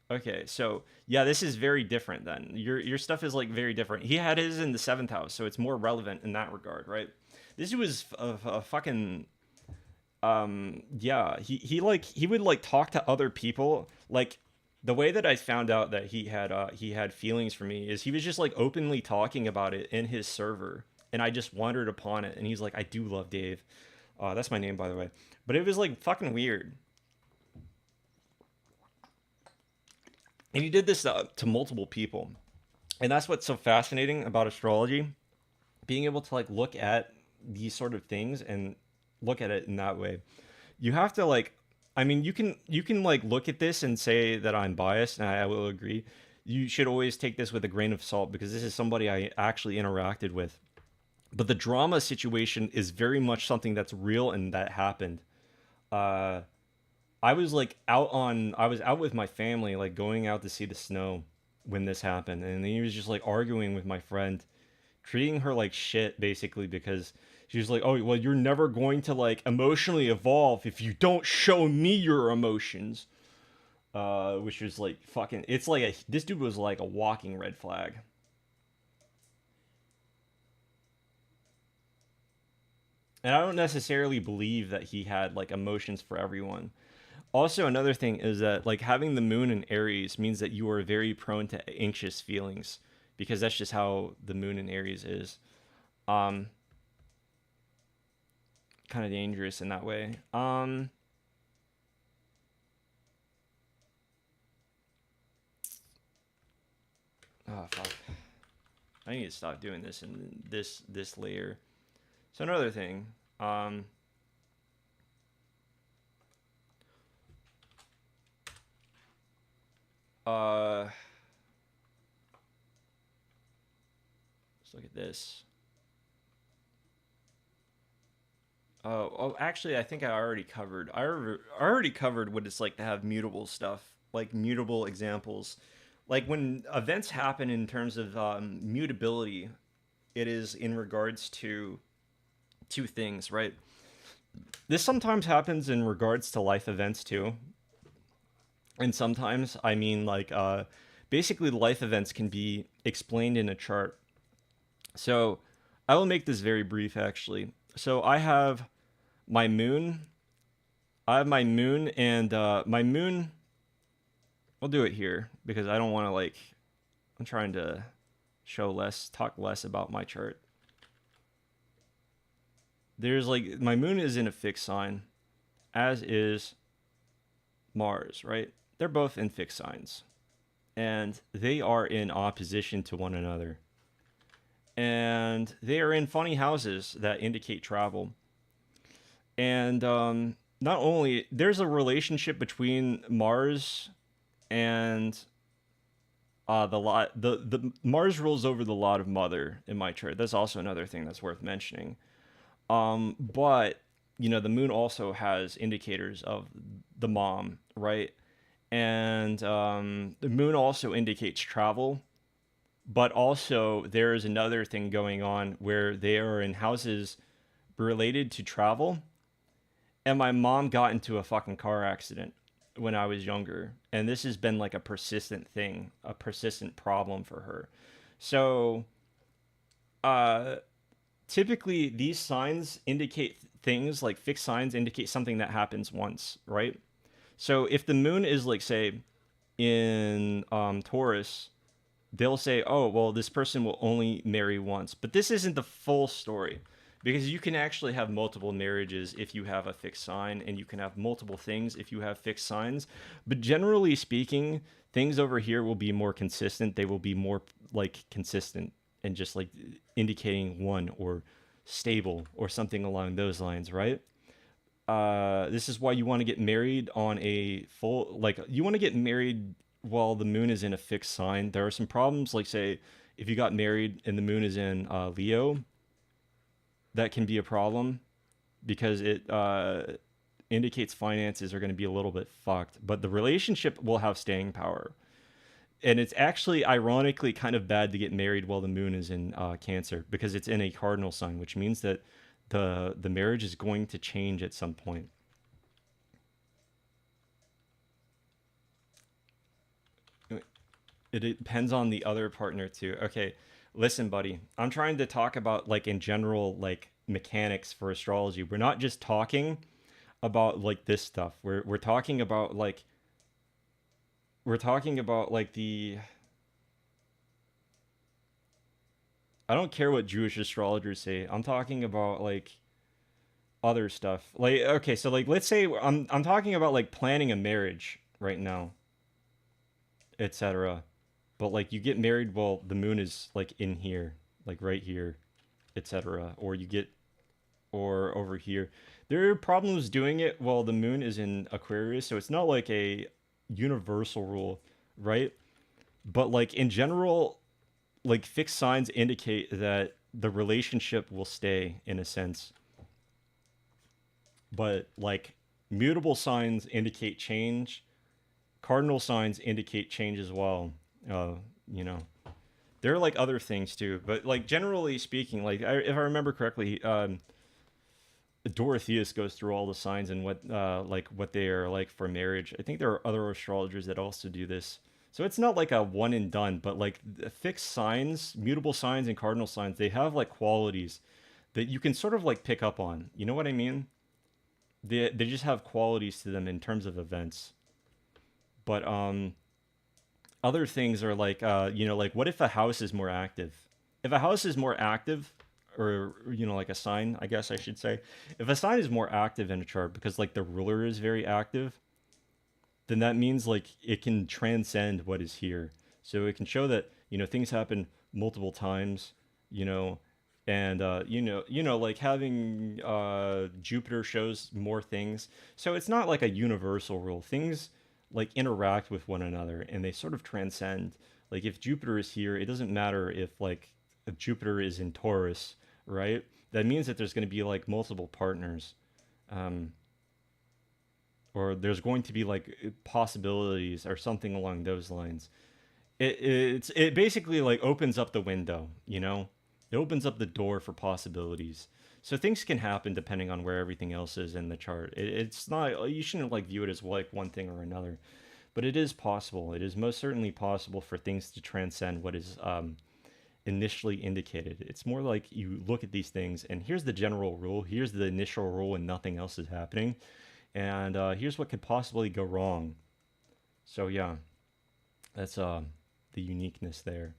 Okay, so yeah, this is very different then. Your stuff is like very different. He had his in the seventh house, so it's more relevant in that regard, right? This was a fucking yeah. He would like talk to other people. Like, the way that I found out that he had feelings for me is he was just like openly talking about it in his server, and I just wandered upon it, and he's like, I do love Dave. That's my name, by the way. But it was like fucking weird. And he did this to multiple people. And that's what's so fascinating about astrology, being able to like look at these sort of things and look at it in that way. You have to like, I mean, you can like look at this and say that I'm biased, and I will agree. You should always take this with a grain of salt, because this is somebody I actually interacted with. But the drama situation is very much something that's real and that happened. Uh, I was like I was out with my family, like going out to see the snow when this happened, and he was just like arguing with my friend, treating her like shit basically because she was like, "Oh, well, you're never going to like emotionally evolve if you don't show me your emotions." Which was like fucking. It's like this dude was like a walking red flag. And I don't necessarily believe that he had like emotions for everyone. Also, another thing is that like having the moon in Aries means that you are very prone to anxious feelings because that's just how the moon in Aries is. Um, Kind of dangerous in that way. Oh fuck. I need to stop doing this in this layer. So another thing. Um, let's look at this. Oh, actually, I think I already covered. I already covered what it's like to have mutable stuff, like mutable examples. Like when events happen in terms of mutability, it is in regards to two things, right? This sometimes happens in regards to life events too, and sometimes I mean like basically life events can be explained in a chart. So I will make this very brief, actually. So my moon I have my moon and my moon. I'll do it here because I don't want to like. I'm trying to talk less about my chart. There's like my moon is in a fixed sign, as is Mars, right? They're both in fixed signs, and they are in opposition to one another. And they are in funny houses that indicate travel. And not only there's a relationship between Mars and the Mars rules over the lot of Mother in my chart. That's also another thing that's worth mentioning. But you know, the moon also has indicators of the mom, right? And the moon also indicates travel, but also there is another thing going on where they are in houses related to travel. And my mom got into a fucking car accident when I was younger, and this has been like a persistent thing, a persistent problem for her. So, uh, typically these signs indicate things like fixed signs indicate something that happens once, right? So if the moon is like say in Taurus, they'll say, "Oh, well, this person will only marry once," but this isn't the full story. Because you can actually have multiple marriages if you have a fixed sign, and you can have multiple things if you have fixed signs. But generally speaking, things over here will be more consistent. They will be more like consistent and just like indicating one or stable or something along those lines, right? This is why you want to get married on a full, like, you want to get married while the moon is in a fixed sign. There are some problems, like, say, if you got married and the moon is in Leo, that can be a problem because it indicates finances are going to be a little bit fucked, but the relationship will have staying power. And it's actually ironically kind of bad to get married while the moon is in Cancer because it's in a cardinal sign, which means that the marriage is going to change at some point. It depends on the other partner too. Okay, listen, buddy. I'm trying to talk about like in general like mechanics for astrology. We're not just talking about like this stuff. We're talking about like the I don't care what Jewish astrologers say. I'm talking about like other stuff. Like okay, so like let's say I'm talking about like planning a marriage right now, etc. But like you get married while the moon is like in here, like right here, etc. Or you get or over here. There are problems doing it while the moon is in Aquarius, so it's not like a universal rule, right? But like in general, like fixed signs indicate that the relationship will stay in a sense. But like Mutable signs indicate change. Cardinal signs indicate change as well. Uh, you know, there are like other things too, but like generally speaking, like if I remember correctly, Dorotheus goes through all the signs and what like what they are like for marriage. I think there are other astrologers that also do this. So it's not like a one and done, but like fixed signs, mutable signs and cardinal signs, they have like qualities that you can sort of like pick up on. You know what I mean? They just have qualities to them in terms of events. But other things are like like what if a house is more active? If a house is more active, or like a sign, I guess I should say, if a sign is more active in a chart because like the ruler is very active, then that means like it can transcend what is here. So it can show that things happen multiple times, you know, and like having Jupiter shows more things. So it's not like a universal rule. Things like interact with one another and they sort of transcend. Like if Jupiter is here, it doesn't matter if Jupiter is in Taurus, right? That means that there's going to be like multiple partners. Um, or there's going to be like possibilities or something along those lines. It basically like opens up the window, It opens up the door for possibilities. So things can happen depending on where everything else is in the chart. It's not, you shouldn't like view it as like one thing or another, but it is possible. It is most certainly possible for things to transcend what is initially indicated. It's more like you look at these things and here's the general rule, here's the initial rule, and nothing else is happening. And here's what could possibly go wrong. So yeah, that's the uniqueness there.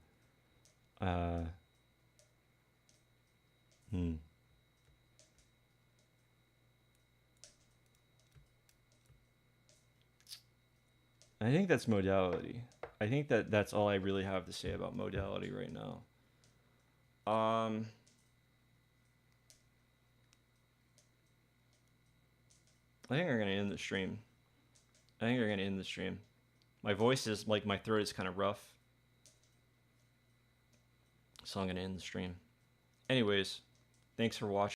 Uh, hmm. I think that's modality. I think that that's all I really have to say about modality right now. Um, I think we're gonna end the stream. I think we're gonna end the stream. My voice is like my throat is kind of rough, so I'm gonna end the stream. Anyways, thanks for watching.